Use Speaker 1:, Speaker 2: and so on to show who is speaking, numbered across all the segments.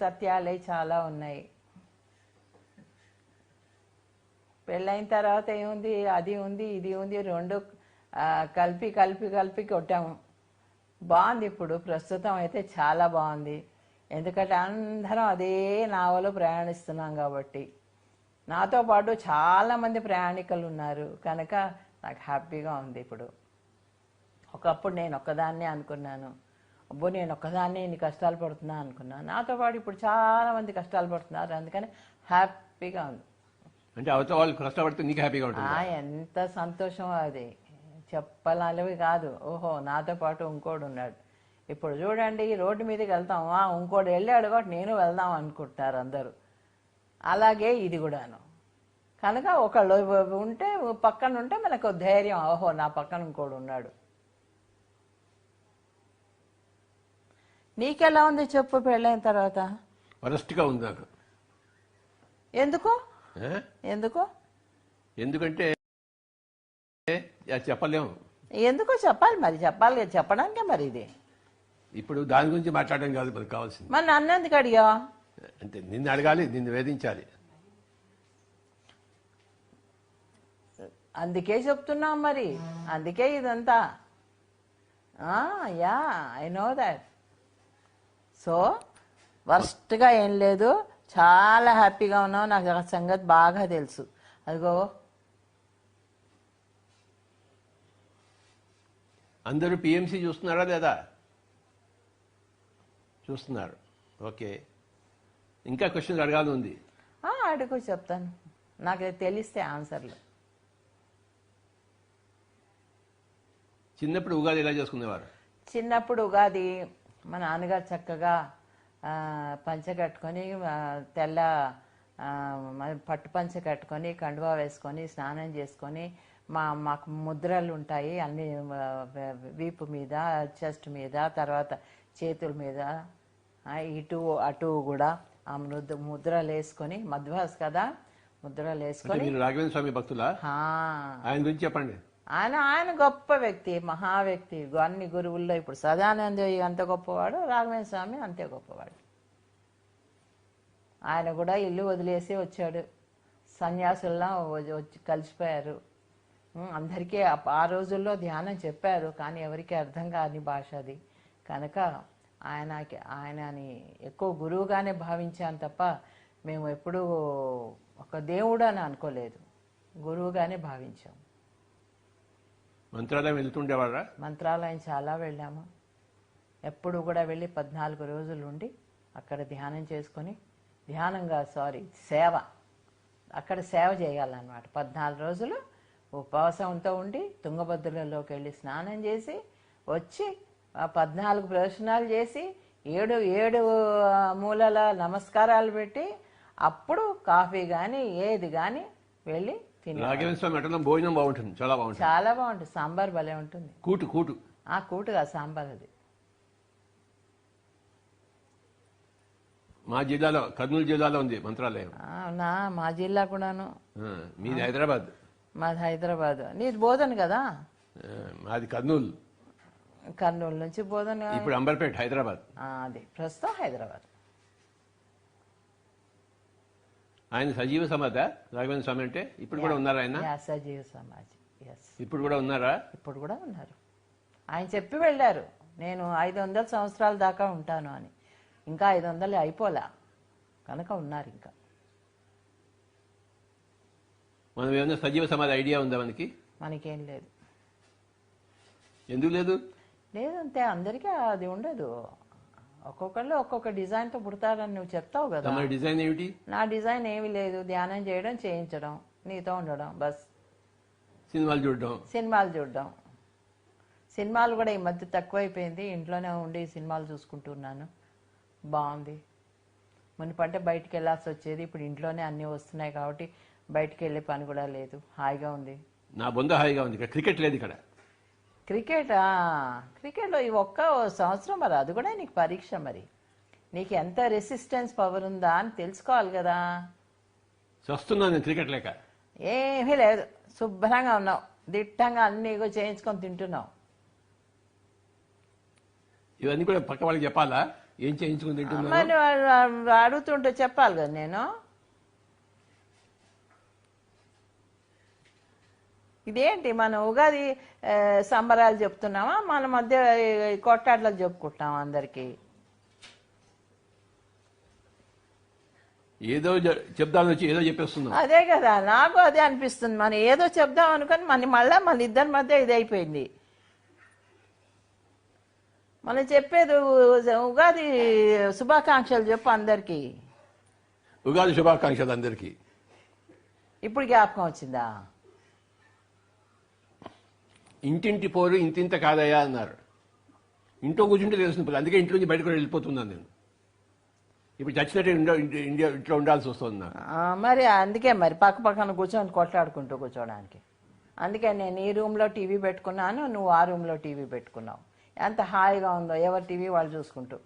Speaker 1: సత్యాలే చాలా ఉన్నాయి. పెళ్ళైన తర్వాత ఏముంది, అది ఉంది ఇది ఉంది, రెండు కలిపి కలిపి కలిపి కొట్టాము. బాగుంది. ఇప్పుడు ప్రస్తుతం అయితే చాలా బాగుంది. ఎందుకంటే అందరం అదే నావలో ప్రయాణిస్తున్నాం కాబట్టి. నాతో పాటు చాలామంది ప్రయాణికులు ఉన్నారు కనుక నాకు హ్యాపీగా ఉంది. ఇప్పుడు ఒకప్పుడు నేను ఒక్కదాన్నే అనుకున్నాను, అబ్బో నేను ఒక్కదాన్నే ఇన్ని కష్టాలు పడుతున్నా అనుకున్నాను. నాతో పాటు ఇప్పుడు చాలామంది కష్టాలు పడుతున్నారు, అందుకని హ్యాపీగా ఉంది.
Speaker 2: అంటే అవతల వాళ్ళు కష్టపడితే నీకు హ్యాపీగా ఉంటుంది.
Speaker 1: ఎంత సంతోషం అది, చెప్పలాలివి కాదు. ఓహో నాతో పాటు ఇంకోడు ఉన్నాడు. ఇప్పుడు చూడండి, రోడ్డు మీదకి వెళ్తాం, ఇంకోటి వెళ్ళాడు కాబట్టి నేను వెళ్దాం అనుకుంటున్నారు అందరూ. అలాగే ఇది కూడాను. కనుక ఒకళ్ళు ఉంటే, పక్కన ఉంటే మనకు ధైర్యం, ఓహో నా పక్కన ఇంకోడు ఉన్నాడు. నీకెలా ఉంది చెప్పు పెళ్ళైన తర్వాత?
Speaker 2: వరస్ట్గా ఉంది నాకు.
Speaker 1: ఎందుకు?
Speaker 2: ఎందుకంటే చెప్పలేము.
Speaker 1: ఎందుకో చెప్పాలి మరి, చెప్పాలి, చెప్పడానికే మరి ఇది.
Speaker 2: ఇప్పుడు దాని గురించి మాట్లాడడం కాదు మనకు కావాల్సింది.
Speaker 1: మరి నన్ను ఎందుకు అడిగా?
Speaker 2: అంటే నిన్ను అడగాలి, నిన్ను వేధించాలి.
Speaker 1: అందుకే చెప్తున్నాం మరి, అందుకే ఇదంతా. Yeah I know that. So వర్స్ట్గా ఏం లేదు, చాలా హ్యాపీగా ఉన్నావు. నాకు ఆ సంగతి బాగా తెలుసు. అదిగో
Speaker 2: అందరూ పిఎంసి చూస్తున్నారా లేదా? చూస్తున్నారు. ఓకే, ఇంకా క్వశ్చన్స్ అడగాలి ఉంది.
Speaker 1: అడుగు, చెప్తాను. నాకు తెలిస్తే ఆన్సర్లు.
Speaker 2: చిన్నప్పుడు ఉగాది ఎలా చేసుకునేవారు?
Speaker 1: చిన్నప్పుడు ఉగాది మా నాన్నగారు చక్కగా పంచ కట్టుకొని, తెల్ల పట్టు పంచ కట్టుకొని, కండువా వేసుకొని, స్నానం చేసుకొని, మాకు ముద్రలు ఉంటాయి అన్ని, వీపు మీద, చెస్ట్ మీద, తర్వాత చేతుల మీద, ఇటు అటు కూడా ఆ ముద్రలు వేసుకొని, మధ్వాస్ కదా, ముద్రలు వేసుకొని.
Speaker 2: రాఘవేంద్ర స్వామి భక్తులా? ఆయన గురించి చెప్పండి.
Speaker 1: ఆయన గొప్ప వ్యక్తి, మహా వ్యక్తి. అన్ని గురువుల్లో ఇప్పుడు సదానంద అంత గొప్పవాడు, రాఘవేంద్ర స్వామి అంతే గొప్పవాడు. ఆయన కూడా ఇల్లు వదిలేసి వచ్చాడు, సన్యాసుల్లా వచ్చి కలిసిపోయారు. అందరికీ ఆ రోజుల్లో ధ్యానం చెప్పారు, కానీ ఎవరికి అర్థం కాని భాష అది. కనుక ఆయనని ఎక్కువ గురువుగానే భావించాను తప్ప మేము ఎప్పుడూ ఒక దేవుడు అని అనుకోలేదు, గురువుగానే భావించాం.
Speaker 2: మంత్రాలయం వెళ్తుండేవారా?
Speaker 1: మంత్రాలయం చాలా వెళ్ళాము. ఎప్పుడు కూడా వెళ్ళి 14 రోజులు ఉండి అక్కడ ధ్యానం చేసుకొని, సేవ, అక్కడ సేవ చేయాలన్నమాట. 14 రోజులు ఉపవాసంతో ఉండి తుంగభద్రలోకి వెళ్ళి స్నానం చేసి వచ్చి 14 ప్రదర్శనాలు చేసి 7 మూలల నమస్కారాలు పెట్టి అప్పుడు కాఫీ కానీ ఏది కానీ వెళ్ళి తిని.
Speaker 2: భోజనం బాగుంటుంది, చాలా బాగుంటుంది.
Speaker 1: చాలా బాగుంటుంది. సాంబార్ భలే ఉంటుంది.
Speaker 2: కూటు
Speaker 1: కూటుగా సాంబార్ అది.
Speaker 2: మా జిల్లాలో, కర్నూలు జిల్లాలో ఉంది మంత్రాలయం.
Speaker 1: మా జిల్లా కూడాను.
Speaker 2: మీది హైదరాబాద్?
Speaker 1: మాది హైదరాబాద్. నీది బోధన్ కదా?
Speaker 2: మాది కర్నూలు.
Speaker 1: కర్నూలు నుంచి బోధన్.
Speaker 2: ఇప్పుడు అంబర్పేట, హైదరాబాద్.
Speaker 1: అది ప్రస్తుతం హైదరాబాద్.
Speaker 2: ఆయన సజీవ సమాధి రాఘవేంద్ర స్వామి అంటే? ఇప్పుడు కూడా ఉన్నారా ఆయన?
Speaker 1: సజీవ సమాధి.
Speaker 2: ఇప్పుడు కూడా ఉన్నారా?
Speaker 1: ఇప్పుడు కూడా ఉన్నారు. ఆయన చెప్పి వెళ్ళారు, నేను 500 సంవత్సరాల దాకా ఉంటాను అని. ఇంకా 500 అయిపోలా, కనుక ఉన్నారు ఇంకా.
Speaker 2: మనం ఏమన్నా సజీవ సమాధి ఐడియా ఉందా మనకి?
Speaker 1: మనకేం లేదు.
Speaker 2: ఎందుకు లేదు?
Speaker 1: లేదంతే, అందరికీ అది ఉండదు. ఒక్కొక్కళ్ళు ఒక్కొక్క డిజైన్తో పుడతారని నువ్వు చెప్తావు కదా.
Speaker 2: డిజైన్ ఏమిటి?
Speaker 1: నా డిజైన్ ఏమీ లేదు. ధ్యానం చేయడం, చేయించడం, నీతో ఉండడం, బస్.
Speaker 2: సినిమాలు
Speaker 1: చూడడం. సినిమాలు కూడా ఈ మధ్య తక్కువైపోయింది. ఇంట్లోనే ఉండి సినిమాలు చూసుకుంటున్నాను. బాగుంది. మునుపంటే బయటికి వెళ్ళాల్సి వచ్చేది, ఇప్పుడు ఇంట్లోనే అన్నీ వస్తున్నాయి కాబట్టి బయటికి వెళ్ళే పని కూడా లేదు. హాయిగా ఉంది.
Speaker 2: నా బొంద హాయిగా ఉంది. క్రికెట్ లేదు ఇక్కడ.
Speaker 1: క్రికెట్లో ఈ ఒక్క సంవత్సరం మరి, అది కూడా నీకు పరీక్ష. మరి నీకు ఎంత రెసిస్టెన్స్ పవర్ ఉందా అని తెలుసుకోవాలి కదా.
Speaker 2: చూస్తున్నాను క్రికెట్ లేక.
Speaker 1: ఏమీ లేదు, శుభ్రంగా ఉన్నావు, దిట్టంగా అన్నీ చేయించుకొని తింటున్నావు.
Speaker 2: ఇవన్నీ కూడా పక్క వాళ్ళకి చెప్పాలా? ఏం చేయించుకుని తింటున్నావు?
Speaker 1: మరి వాళ్ళు అడుగుతుంటే చెప్పాలి కదా నేను. ఇదేంటి మన ఉగాది సంబరాలు చెప్తున్నామా, మన మధ్య కొట్టాట్లకు చెప్పుకుంటున్నాం అందరికీ?
Speaker 2: ఏదో చెప్దామని వచ్చి ఏదో చెప్పేస్తున్నావు.
Speaker 1: అదే కదా, నాకు అదే అనిపిస్తుంది. మనం ఏదో చెప్దాం అనుకొని మన ఇద్దరి మధ్య ఇది అయిపోయింది. మనం చెప్పేది ఉగాది శుభాకాంక్షలు చెప్పు అందరికీ.
Speaker 2: ఉగాది శుభాకాంక్షలు అందరికీ.
Speaker 1: ఇప్పుడు జ్ఞాపకం వచ్చిందా?
Speaker 2: ఇంటింటి పోరు ఇంతింత కాదయ్యా అన్నారు. ఇంట్లో కూర్చుంటే తెలుస్తుంది, అందుకే ఇంట్లో నుంచి బయటకు వెళ్ళిపోతున్నాను నేను. ఇప్పుడు చచ్చినట్టు ఇంట్లో ఉండాల్సి వస్తుంది నాకు.
Speaker 1: మరి అందుకే మరి పక్క పక్కన కూర్చొని కొట్లాడుకుంటూ కూర్చోడానికి. అందుకే నేను ఈ రూమ్లో టీవీ పెట్టుకున్నాను, నువ్వు ఆ రూమ్లో టీవీ పెట్టుకున్నావు. ఎంత హాయిగా ఉందో, ఎవరి టీవీ వాళ్ళు చూసుకుంటూ.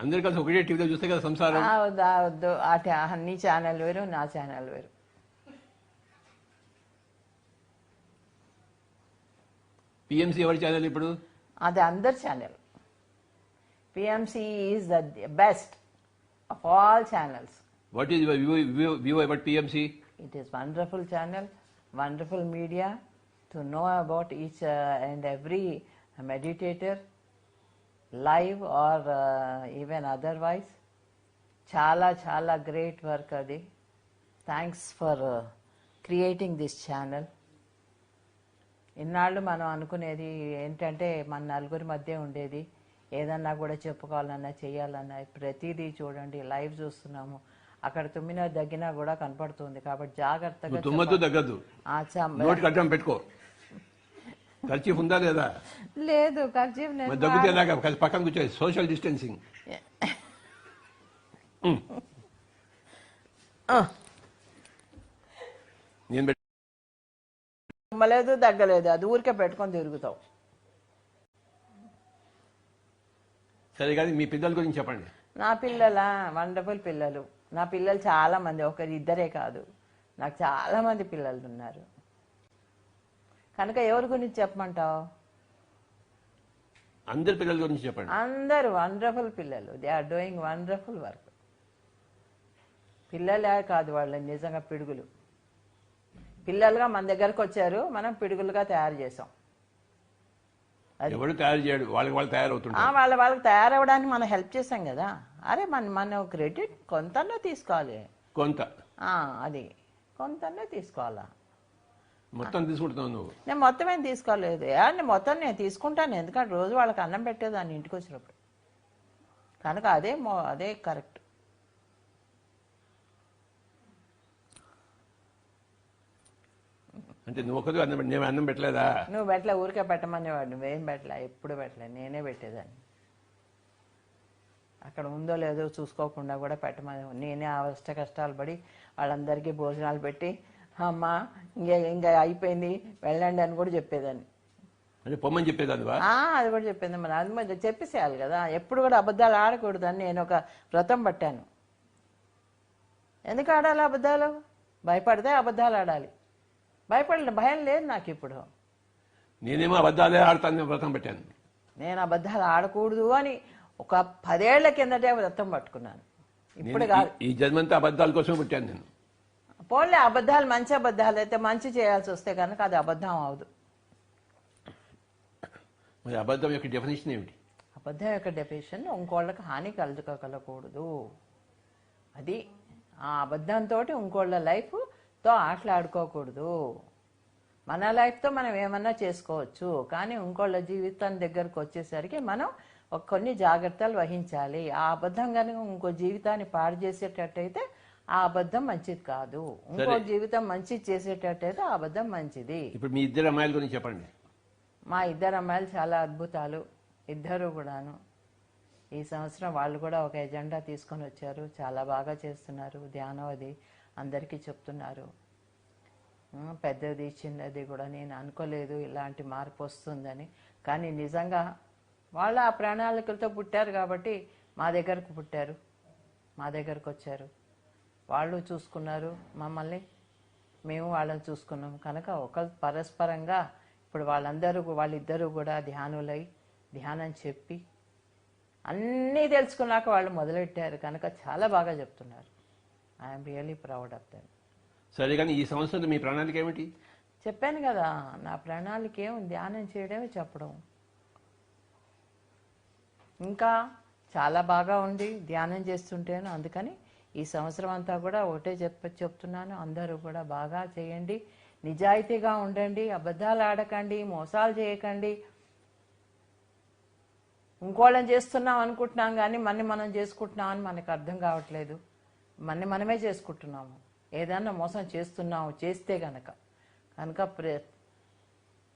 Speaker 2: అందరు కలిసి ఒకటే టీవీలో చూస్తే కదా సంసారం.
Speaker 1: వద్దు నీ ఛానల్ వేరు, నా ఛానల్ వేరు.
Speaker 2: పిఎంసి ఎవరి ఛానల్ ఇప్పుడు?
Speaker 1: అది అందరి channel. PMC is the best of all channels.
Speaker 2: What is view about PMC?
Speaker 1: It is wonderful channel, wonderful media to know about each and every meditator, live or even otherwise. Chala great work adi. Thanks for creating this channel. ఇన్నాళ్ళు మనం అనుకునేది ఏంటంటే మన నలుగురి మధ్య ఉండేది, ఏదన్నా కూడా చెప్పుకోవాలన్నా చేయాలన్నా ప్రతిదీ చూడండి లైవ్ చూస్తున్నాము. అక్కడ తుమ్మినా దగ్గినా కూడా కనపడుతుంది. కాబట్టి జాగ్రత్తగా
Speaker 2: తుమ్మద్దు దగ్గద్దు, నోటికి అడ్డం పెట్టుకో. కర్చీఫ్ ఉందా లేదా?
Speaker 1: లేదు కర్చీఫ్.
Speaker 2: దగ్గుతే ఎలాగా పక్కన కూర్చోయి, సోషల్ డిస్టెన్సింగ్. నేను
Speaker 1: తుమ్మలేదు దగ్గలేదు, అది ఊరికే పెట్టుకొని తిరుగుతావు.
Speaker 2: సరే కానీ మీ పిల్లల గురించి చెప్పండి.
Speaker 1: నా పిల్లల వండర్ఫుల్ పిల్లలు. నా పిల్లలు చాలా మంది, ఒకరి ఇద్దరే కాదు, నాకు చాలా మంది పిల్లలు ఉన్నారు. కనుక ఎవరి గురించి చెప్పమంటావు?
Speaker 2: అందరి పిల్లల గురించి చెప్పండి.
Speaker 1: అందరూ వండర్ఫుల్ పిల్లలు. They are doing wonderful work. పిల్లలే కాదు, వాళ్ళు నిజంగా పిడుగులు. పిల్లలుగా మన దగ్గరకు వచ్చారు, మనం పిడుగులుగా తయారు చేసాం.
Speaker 2: ఎవరు తయారు చేయడు, వాళ్ళు తయారవుతుంటారు.
Speaker 1: వాళ్ళకి తయారవడానికి మనం హెల్ప్ చేసాం కదా. అరే మన క్రెడిట్ కొంతనే తీసుకోవాలి.
Speaker 2: కొంత
Speaker 1: అది కొంతనే తీసుకోవాలా?
Speaker 2: మొత్తం తీసుకుంటున్నావు నువ్వు?
Speaker 1: నేను మొత్తం ఏం తీసుకోలేదు. మొత్తం నేను తీసుకుంటాను, ఎందుకంటే రోజు వాళ్ళకి అన్నం పెట్టేదాన్ని ఇంటికి వచ్చినప్పుడు. కనుక అదే కరెక్ట్.
Speaker 2: అంటే నువ్వు ఒకరు నేను అన్నం పెట్టలేదా?
Speaker 1: నువ్వు పెట్టలే, ఊరికే పెట్టమనేవాడు. నువ్వేం పెట్టలే, ఎప్పుడు పెట్టలే, నేనే పెట్టేదాన్ని. అక్కడ ఉందో లేదో చూసుకోకుండా కూడా పెట్టమని నేనే అవస్థ కష్టాలు పడి వాళ్ళందరికీ భోజనాలు పెట్టి, అమ్మా ఇంకా అయిపోయింది వెళ్ళండి అని కూడా చెప్పేదాన్ని.
Speaker 2: అంటే పొమ్మని చెప్పేదాన్ని?
Speaker 1: అది కూడా చెప్పేది. మరి అది మరి చెప్పేసేయాలి కదా. ఎప్పుడు కూడా అబద్ధాలు ఆడకూడదని నేను ఒక వ్రతం పట్టాను. ఎందుకు ఆడాలి అబద్ధాలు? భయపడితే అబద్ధాలు ఆడాలి. భయం లేదు నాకు ఇప్పుడు.
Speaker 2: నేనేమో అబద్ధాలే ఆడతాను వ్రతం పెట్టాను.
Speaker 1: నేను అబద్ధాలు ఆడకూడదు అని ఒక 10 ఏళ్ల కిందటే వ్రతం పట్టుకున్నాను. ఇప్పుడు కాదు.
Speaker 2: ఈ జన్మంతా అబద్ధాల కోసం పుట్టాను నేను.
Speaker 1: పోన్లే, అబద్ధాలు మంచి అబద్ధాలు అయితే, మంచి చేయాల్సి వస్తే కనుక అది అబద్ధం అవదు.
Speaker 2: మరి అబద్ధం యొక్క డెఫినేషన్ ఏమిటి?
Speaker 1: అబద్ధం యొక్క డెఫినేషన్ ఇంకోళ్ళకి హాని కలగకూడదు. అది ఆ అబద్ధంతో ఇంకోళ్ళ లైఫ్తో ఆటలాడుకోకూడదు. మన లైఫ్తో మనం ఏమన్నా చేసుకోవచ్చు, కానీ ఇంకోళ్ళ జీవితం దగ్గరకు వచ్చేసరికి మనం కొన్ని జాగ్రత్తలు వహించాలి. ఆ అబద్ధం కనుక ఇంకో జీవితాన్ని పాడు చేసేటట్టయితే ఆ అబద్ధం మంచిది కాదు. ఇంకో జీవితం మంచిది చేసేటట్టయితే ఆ అబద్ధం మంచిది.
Speaker 2: ఇప్పుడు మీ ఇద్దరు అమ్మాయిల గురించి చెప్పండి.
Speaker 1: మా ఇద్దరు అమ్మాయిలు చాలా అద్భుతాలు, ఇద్దరు కూడాను. ఈ సంవత్సరం వాళ్ళు కూడా ఒక ఎజెండా తీసుకొని వచ్చారు, చాలా బాగా చేస్తున్నారు. ధ్యానం అది అందరికీ చెప్తున్నారు. పెద్దది చిన్నది కూడా నేను అనుకోలేదు ఇలాంటి మార్పు వస్తుందని. కానీ నిజంగా వాళ్ళు ఆ ప్రణాళికలతో పుట్టారు కాబట్టి మా దగ్గరకు పుట్టారు, మా దగ్గరకు వచ్చారు. వాళ్ళు చూసుకున్నారు మమ్మల్ని, మేము వాళ్ళని చూసుకున్నాం. కనుక ఒకరు పరస్పరంగా ఇప్పుడు వాళ్ళిద్దరూ కూడా ధ్యానులై ధ్యానం చెప్పి అన్నీ తెలుసుకున్నాక వాళ్ళు మొదలెట్టారు కనుక చాలా బాగా చెప్తున్నారు. I'm really proud of them.
Speaker 2: సరే, కానీ ఈ సంవత్సరం మీ ప్రణాళిక ఏమిటి?
Speaker 1: చెప్పాను కదా, నా ప్రణాళిక ఏముంది, ధ్యానం చేయడమే, చెప్పడం. ఇంకా చాలా బాగా ఉంది ధ్యానం చేస్తుంటేను. అందుకని ఈ సంవత్సరం అంతా కూడా ఒకటే చెప్తున్నాను, అందరూ కూడా బాగా చేయండి, నిజాయితీగా ఉండండి, అబద్ధాలు ఆడకండి, మోసాలు చేయకండి. ఇంకోళ్ళని చేస్తున్నాం అనుకుంటున్నాం కానీ మనం చేసుకుంటున్నాం అని మనకు అర్థం కావట్లేదు. మనమే చేసుకుంటున్నాము. ఏదన్నా మోసం చేస్తున్నాము చేస్తే కనుక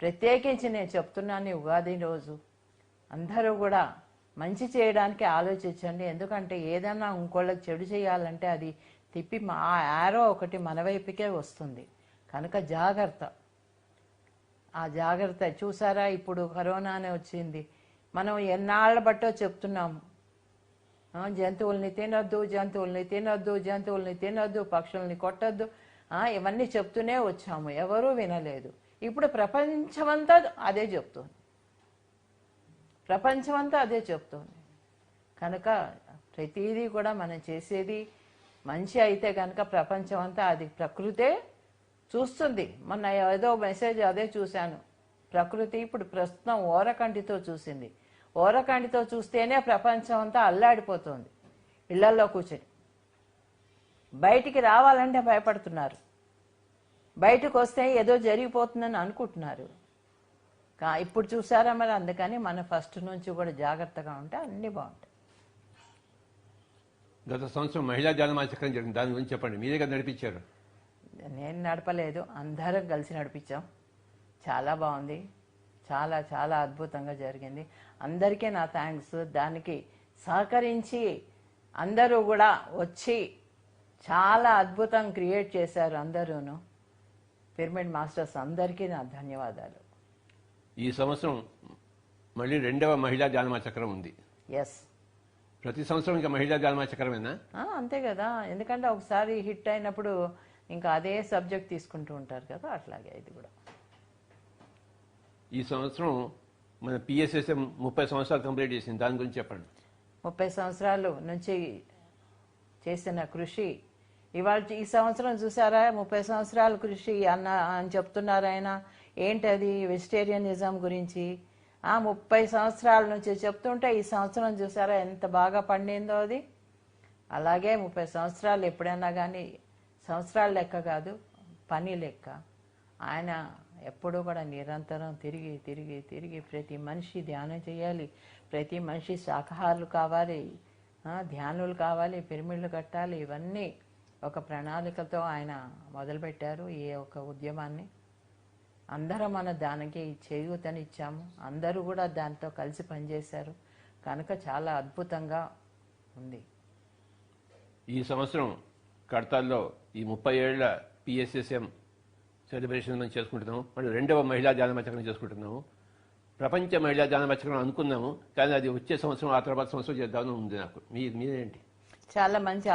Speaker 1: ప్రత్యేకించి నేను చెప్తున్నాను, ఉగాది రోజు అందరూ కూడా మంచి చేయడానికి ఆలోచించండి. ఎందుకంటే ఏదన్నా ఇంకోళ్ళకి చెడు చేయాలంటే అది తిప్పి ఆ యారో ఒకటి మన వైపుకే వస్తుంది. కనుక జాగ్రత్త. ఆ జాగ్రత్త చూసారా, ఇప్పుడు కరోనానే వచ్చింది. మనం ఎన్నాళ్ళ బట్టో చెప్తున్నాము, జంతువుల్ని తినొద్దు, జంతువుల్ని తినొద్దు, జంతువుల్ని తినొద్దు, పక్షుల్ని కొట్టొద్దు, ఇవన్నీ చెప్తూనే వచ్చాము, ఎవరూ వినలేదు. ఇప్పుడు ప్రపంచమంతా అదే చెప్తుంది. ప్రపంచమంతా అదే చెప్తుంది. కనుక ప్రతిదీ కూడా మనం చేసేది మంచి అయితే కనుక ప్రపంచం అంతా అది ప్రకృతే చూస్తుంది. మొన్న ఏదో మెసేజ్ అదే చూశాను, ప్రకృతి ఇప్పుడు ప్రస్తుతం ఓరకంటితో చూసింది. ఓరకంటితో చూస్తేనే ప్రపంచం అంతా అల్లాడిపోతుంది. ఇళ్లల్లో కూర్చొని బయటికి రావాలంటే భయపడుతున్నారు, బయటకు వస్తే ఏదో జరిగిపోతుందని అనుకుంటున్నారు. ఇప్పుడు చూసారా మరి. అందుకని మనం ఫస్ట్ నుంచి కూడా జాగ్రత్తగా ఉంటే అన్నీ బాగుంటాయి.
Speaker 2: గత సంవత్సరం మహిళా జానమాల చక్రం జరిగింది, దాని గురించి చెప్పండి. మీరే కదా నడిపించారు?
Speaker 1: నేను నడపలేదు, అందరం కలిసి నడిపించాం. చాలా బాగుంది, చాలా చాలా అద్భుతంగా జరిగింది. అందరికీ నా థ్యాంక్స్. దానికి సహకరించి అందరూ కూడా వచ్చి చాలా అద్భుతం క్రియేట్ చేశారు అందరూను. పిరమిడ్ మాస్టర్స్ అందరికీ నా ధన్యవాదాలు.
Speaker 2: ఈ సంవత్సరం మళ్ళీ 2వ మహిళా జానమాల చక్రం ఉంది.
Speaker 1: ఎస్,
Speaker 2: ప్రతి సంవత్సరం ఇంకా మహిళా జానమాల చక్రమేనా?
Speaker 1: అంతే కదా, ఎందుకంటే ఒకసారి హిట్ అయినప్పుడు ఇంకా అదే సబ్జెక్ట్ తీసుకుంటూ ఉంటారు కదా, అట్లాగే ఇది కూడా.
Speaker 2: ఈ సంవత్సరం మన పిఎస్ఎస్ఎం 30 సంవత్సరాలు కంప్లీట్ చేసింది, దాని గురించి చెప్పండి.
Speaker 1: 30 సంవత్సరాలు నుంచి చేసిన కృషి ఇవాళ ఈ సంవత్సరం చూసారా, 30 సంవత్సరాల కృషి అని చెప్తున్నారు ఆయన. ఏంటది? వెజిటేరియనిజం గురించి 30 సంవత్సరాల నుంచి చెప్తుంటే ఈ సంవత్సరం చూసారా ఎంత బాగా పండిందో అది. అలాగే 30 సంవత్సరాలు ఎప్పుడైనా కానీ సంవత్సరాల లెక్క కాదు, పని లెక్క. ఆయన ఎప్పుడూ కూడా నిరంతరం తిరిగి తిరిగి తిరిగి ప్రతి మనిషి ధ్యానం చేయాలి, ప్రతి మనిషి శాకాహారులు కావాలి, ధ్యానులు కావాలి, పిరమిడ్లు కట్టాలి. ఇవన్నీ ఒక ప్రణాళికతో ఆయన మొదలుపెట్టారు ఈ ఒక ఉద్యమాన్ని. అందరం మన దానికి చేయూతనిచ్చాము, అందరూ కూడా దాంతో కలిసి పనిచేశారు. కనుక చాలా అద్భుతంగా ఉంది.
Speaker 2: ఈ సంవత్సరం కడతాల్లో ఈ 30 ఏళ్ల పిఎస్ఎస్ఎం సెలబ్రేషన్ మనం చేసుకుంటున్నాము. మళ్ళీ 2వ మహిళా జానమాల చక్రం చేసుకుంటున్నాము. ప్రపంచ మహిళా జానమాల చక్రం అనుకున్నాము, కానీ అది వచ్చే సంవత్సరం ఆ తర్వాత సంవత్సరం చేద్దామని ఉంది నాకు. మీరేంటి?
Speaker 1: చాలా మంచి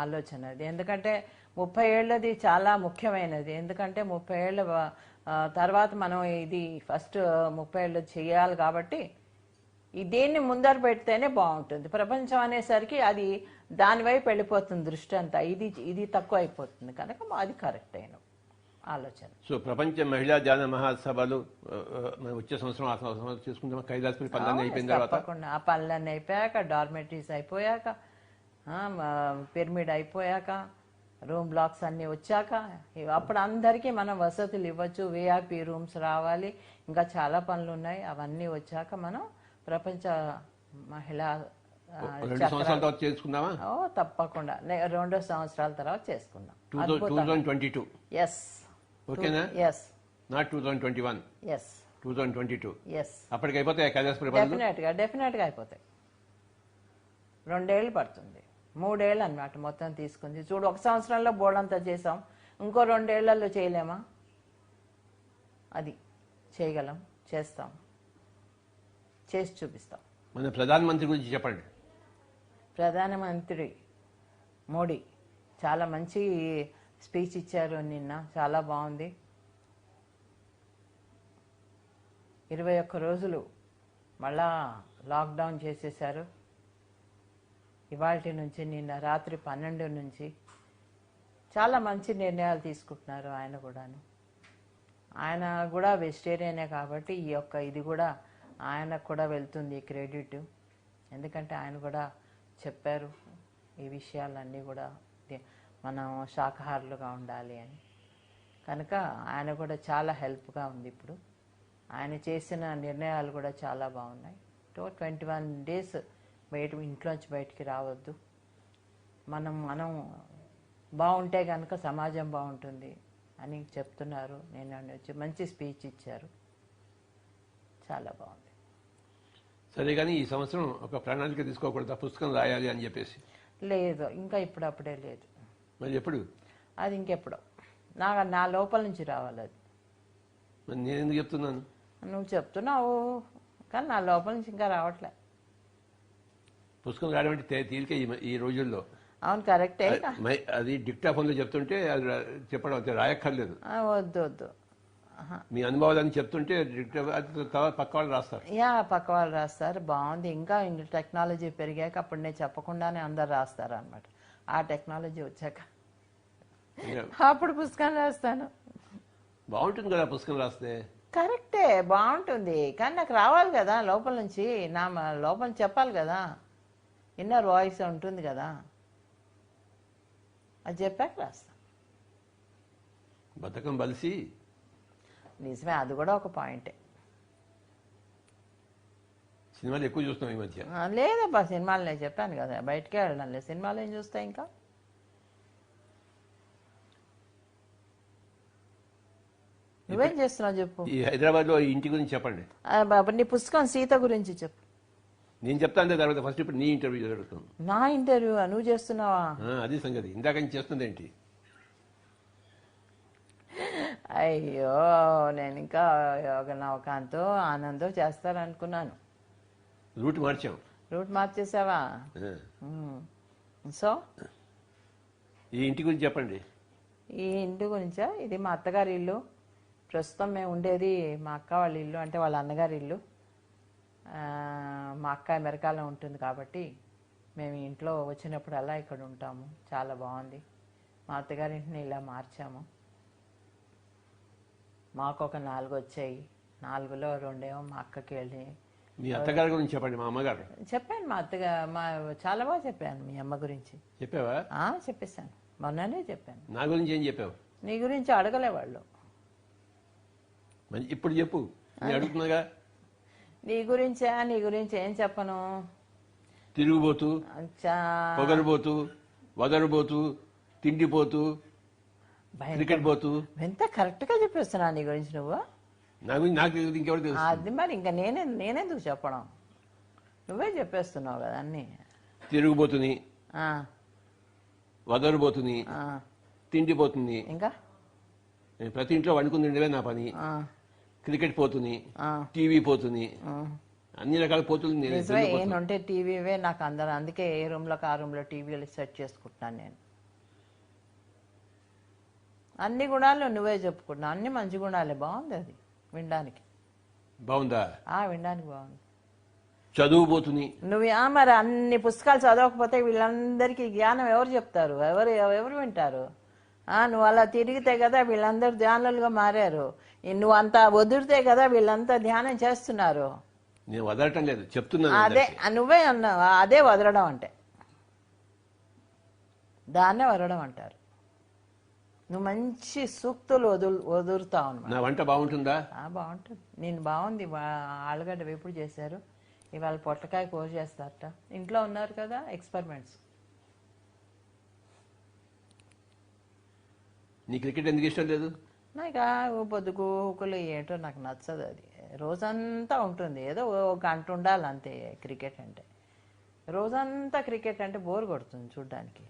Speaker 1: ఆలోచన అది. ఎందుకంటే 30 ఏళ్ళది చాలా ముఖ్యమైనది. ఎందుకంటే 30 ఏళ్ళ తర్వాత మనం ఇది ఫస్ట్ 30 ఏళ్ళు చేయాలి కాబట్టి దీన్ని ముందర పెడితేనే బాగుంటుంది. ప్రపంచం అనేసరికి అది దానివైపు వెళ్ళిపోతుంది దృష్టి అంతా, ఇది తక్కువ అయిపోతుంది. కనుక అది కరెక్ట్ అయిన ఆలోచన.
Speaker 2: సో ప్రపంచ మహిళా ధ్యాన మహాసభలు వచ్చే సంవత్సరం ఆ సంవత్సరం చేసుకుంటాం. కైలాసపల్లి పనులన్నీ అయిపోయిన తర్వాత,
Speaker 1: తప్పకుండా ఆ పనులన్నీ అయిపోయాక, డార్మెటరీస్ అయిపోయాక, పిరమిడ్ అయిపోయాక, రూమ్ బ్లాక్స్ అన్నీ వచ్చాక అప్పుడు అందరికీ మనం వసతులు ఇవ్వచ్చు, విఐపి రూమ్స్ రావాలి, ఇంకా చాలా పనులు ఉన్నాయి. అవన్నీ వచ్చాక మనం ప్రపంచ మహిళా
Speaker 2: 2 సంవత్సరాల తర్వాత చేసుకుందామా?
Speaker 1: తప్పకుండా 2 సంవత్సరాల తర్వాత చేసుకుందాం.
Speaker 2: 2022.
Speaker 1: ఎస్,
Speaker 2: ఓకేనా?
Speaker 1: Yes,
Speaker 2: not 2021.
Speaker 1: ఎస్,
Speaker 2: 2022.
Speaker 1: ఎస్.
Speaker 2: అప్పటికి అయిపోతాయి కైలాసపల్లి పనులు?
Speaker 1: డెఫినెట్గా అయిపోతాయి. 2 ఏళ్ళు పడుతుంది, 3 ఏళ్ళు అన్నమాట మొత్తం తీసుకుంది. చూడు, 1 సంవత్సరంలో బోర్డంతా చేసాం, ఇంకో 2 ఏళ్లలో చేయలేమా? అది చేయగలం, చేస్తాం, చేసి చూపిస్తాం.
Speaker 2: మన ప్రధానమంత్రి గురించి చెప్పండి.
Speaker 1: ప్రధానమంత్రి మోడీ చాలా మంచి స్పీచ్ ఇచ్చారు నిన్న, చాలా బాగుంది. 21 రోజులు మళ్ళా లాక్డౌన్ చేసేశారు. ఇవాల్టి నుంచి నిన్న రాత్రి 12 నుంచి చాలా మంచి నిర్ణయాలు తీసుకుంటున్నారు ఆయన కూడాను. ఆయన కూడా వెజిటేరియనే కాబట్టి ఈ యొక్క ఇది కూడా ఆయనకు కూడా వెళ్తుంది క్రెడిట్. ఎందుకంటే ఆయన కూడా చెప్పారు ఈ విషయాలన్నీ కూడా మనం శాకాహారులుగా ఉండాలి అని. కనుక ఆయన కూడా చాలా హెల్ప్గా ఉంది ఇప్పుడు. ఆయన చేసిన నిర్ణయాలు కూడా చాలా బాగున్నాయి. 21 days ఇంట్లోంచి బయటికి రావద్దు, మనం బాగుంటే కనుక సమాజం బాగుంటుంది అని చెప్తున్నారు. నేను వచ్చి మంచి స్పీచ్ ఇచ్చారు, చాలా బాగుంది.
Speaker 2: సరే, కానీ ఈ సంవత్సరం ఒక ప్రణాళిక తీసుకోకూడదు, పుస్తకం రాయాలి అని చెప్పేసి?
Speaker 1: లేదు, ఇంకా ఇప్పుడప్పుడే లేదు.
Speaker 2: మరి ఎప్పుడు?
Speaker 1: అది ఇంకెప్పుడో నా లోపల నుంచి రావాలి అది.
Speaker 2: మరి నేను ఎందుకు చెప్తున్నాను?
Speaker 1: నువ్వు చెప్తున్నావు కానీ నా లోపల నుంచి ఇంకా రావట్లే.
Speaker 2: పుస్తకం రాయడం అంటే తేలిక ఈ రోజుల్లో.
Speaker 1: అవును, కరెక్టే.
Speaker 2: అది డిక్టాఫోన్లో చెప్తుంటే అది చెప్పడం అంతే, రాయక్కర్లేదు.
Speaker 1: వద్దు వద్దు,
Speaker 2: మీ అనుభవాలని చెప్తుంటే పక్క వాళ్ళు రాస్తారు.
Speaker 1: పక్క వాళ్ళు రాస్తారు. బాగుంది. ఇంకా టెక్నాలజీ పెరిగాక అప్పుడు నేను చెప్పకుండానే అందరు రాస్తారు అనమాట. ఆ టెక్నాలజీ వచ్చాక అప్పుడు పుస్తకం రాస్తాను.
Speaker 2: బాగుంటుంది కదా పుస్తకం రాస్తే.
Speaker 1: కరెక్టే, బాగుంటుంది. కానీ నాకు రావాలి కదా లోపల నుంచి, నా లోపల చెప్పాలి కదా, ఇన్నర్ వాయిస్ ఉంటుంది కదా, అది చెప్పాక రాస్తా.
Speaker 2: బద్ధకం బలిసి.
Speaker 1: నిజమే, అది కూడా ఒక పాయింటే.
Speaker 2: సినిమాలు ఎక్కువ చూస్తున్నాం ఈ మధ్య.
Speaker 1: లేదబ్బా, సినిమాలు నేను చెప్పాను కదా, బయటకే వెళ్ళడం లేదు. సినిమాలు ఏం చూస్తా ఇంకా. నువ్వేం చేస్తున్నావు చెప్పు.
Speaker 2: ఈ హైదరాబాద్లో ఇంటి గురించి చెప్పండి.
Speaker 1: బాబు, నీ పుస్తకం సీత గురించి చెప్పు.
Speaker 2: నేను చెప్తాను తర్వాత, ఫస్ట్ ఇప్పుడు నీ ఇంటర్వ్యూ జరుగుతుంది.
Speaker 1: నా ఇంటర్వ్యూ నువ్వు చేస్తున్నావా?
Speaker 2: అది సంగతి. ఇందాక నుంచి చేస్తుంది ఏంటి?
Speaker 1: అయ్యో, నేను ఇంకా నవకాంతో ఆనందో చేస్తారనుకున్నాను.
Speaker 2: రూట్ మార్చాం.
Speaker 1: రూట్ మార్చేసావా? సో
Speaker 2: ఈ ఇంటి గురించి చెప్పండి.
Speaker 1: ఈ ఇంటి గురించా? ఇది మా అత్తగారి ఇల్లు. ప్రస్తుతం మేము ఉండేది మా అక్క వాళ్ళ ఇల్లు, అంటే వాళ్ళ అన్నగారి ఇల్లు. మా అక్క అమెరికాలో ఉంటుంది కాబట్టి మేము ఇంట్లో వచ్చినప్పుడల్లా ఇక్కడ ఉంటాము. చాలా బాగుంది. మా అత్తగారింటిని ఇలా మార్చాము. మాకు ఒక 4 వచ్చాయి. 4లో 2 మా అక్కకి వెళ్ళి.
Speaker 2: మీ అత్తగారి గురించి చెప్పండి. మా అమ్మగారు
Speaker 1: చెప్పాను. చాలా బాగా చెప్పాను మీ అమ్మ గురించి.
Speaker 2: చెప్పావా?
Speaker 1: చెప్పేశాను, మొన్ననే చెప్పాను.
Speaker 2: నా గురించి ఏం చెప్పావు?
Speaker 1: నీ గురించి అడగలే వాళ్ళు.
Speaker 2: ఇప్పుడు చెప్పు, నేను అడుగుతున్నాగా.
Speaker 1: నీ గురించి ఏం చెప్పను.
Speaker 2: తిరుగుబోతు, పొగరుబోతు, వదరుబోతు, తిండిపోతూ, క్రికెట్ పోతూ.
Speaker 1: ఎంత కరెక్ట్ గా చెప్పేస్తున్నా నీ గురించి నువ్వు.
Speaker 2: నా గురించి నాకు ఇంకెవరు తెలుసు?
Speaker 1: అది మరి ఇంకా నేనెందుకు చెప్పడం, నువ్వే చెప్పేస్తున్నావు కదా అన్ని.
Speaker 2: తిరుగుబోతుంది, వదరుబోతుంది, తిండిపోతుంది.
Speaker 1: ఇంకా
Speaker 2: ప్రతి ఇంట్లో వండుకుని ఉండేవే నా పని. క్రికెట్ పోతుంది, టీవీ పోతుంది, అన్ని రకాల పోతుంది.
Speaker 1: నిజమే, ఏంటంటే టీవీవే నాకు అందరూ. అందుకే ఏ రూమ్లోకి ఆ రూమ్లో టీవీలు సెట్ చేసుకుంటున్నాను నేను. అన్ని గుణాలు నువ్వే చెప్పుకుంటున్నావు. అన్ని మంచి గుణాలే. బాగుంది అది వినడానికి.
Speaker 2: బాగుందా?
Speaker 1: వినడానికి బాగుంది.
Speaker 2: చదువు పోతుంది.
Speaker 1: నువ్వు మరి అన్ని పుస్తకాలు చదవకపోతే వీళ్ళందరికీ జ్ఞానం ఎవరు చెప్తారు? ఎవరు వింటారు? నువ్వు అలా తిరిగితే కదా వీళ్ళందరూ ధ్యానులుగా మారారు. నువ్వు అంతా వదిలితే కదా వీళ్ళంతా ధ్యానం చేస్తున్నారు.
Speaker 2: నేను వదలటం లేదు, చెప్తున్నాను.
Speaker 1: అదే నువ్వే అన్నావు, అదే వదలడం అంటే. దాన్నే వదలడం అంటారు. నువ్వు మంచి సూక్తులు వదులుతావు అన్నమాట.
Speaker 2: నా వంట బాగుంటుందా?
Speaker 1: బాగుంటుంది. నేను బాగుంది. ఆలుగడ్డ వేపుడు చేశారు, ఇవాళ పొట్లకాయ కూర చేస్తారట. ఇంట్లో ఉన్నారు కదా, ఎక్స్పెరిమెంట్స్.
Speaker 2: నీ క్రికెట్ ఎందుకు ఇష్టం లేదు?
Speaker 1: నాకు పొద్దుగూకులు ఏంటో నాకు నచ్చదు అది. రోజంతా ఉంటుంది, ఏదో ఒక గంట ఉండాలి అంతే క్రికెట్ అంటే. రోజంతా క్రికెట్ అంటే బోర్ కొడుతుంది చూడ్డానికి.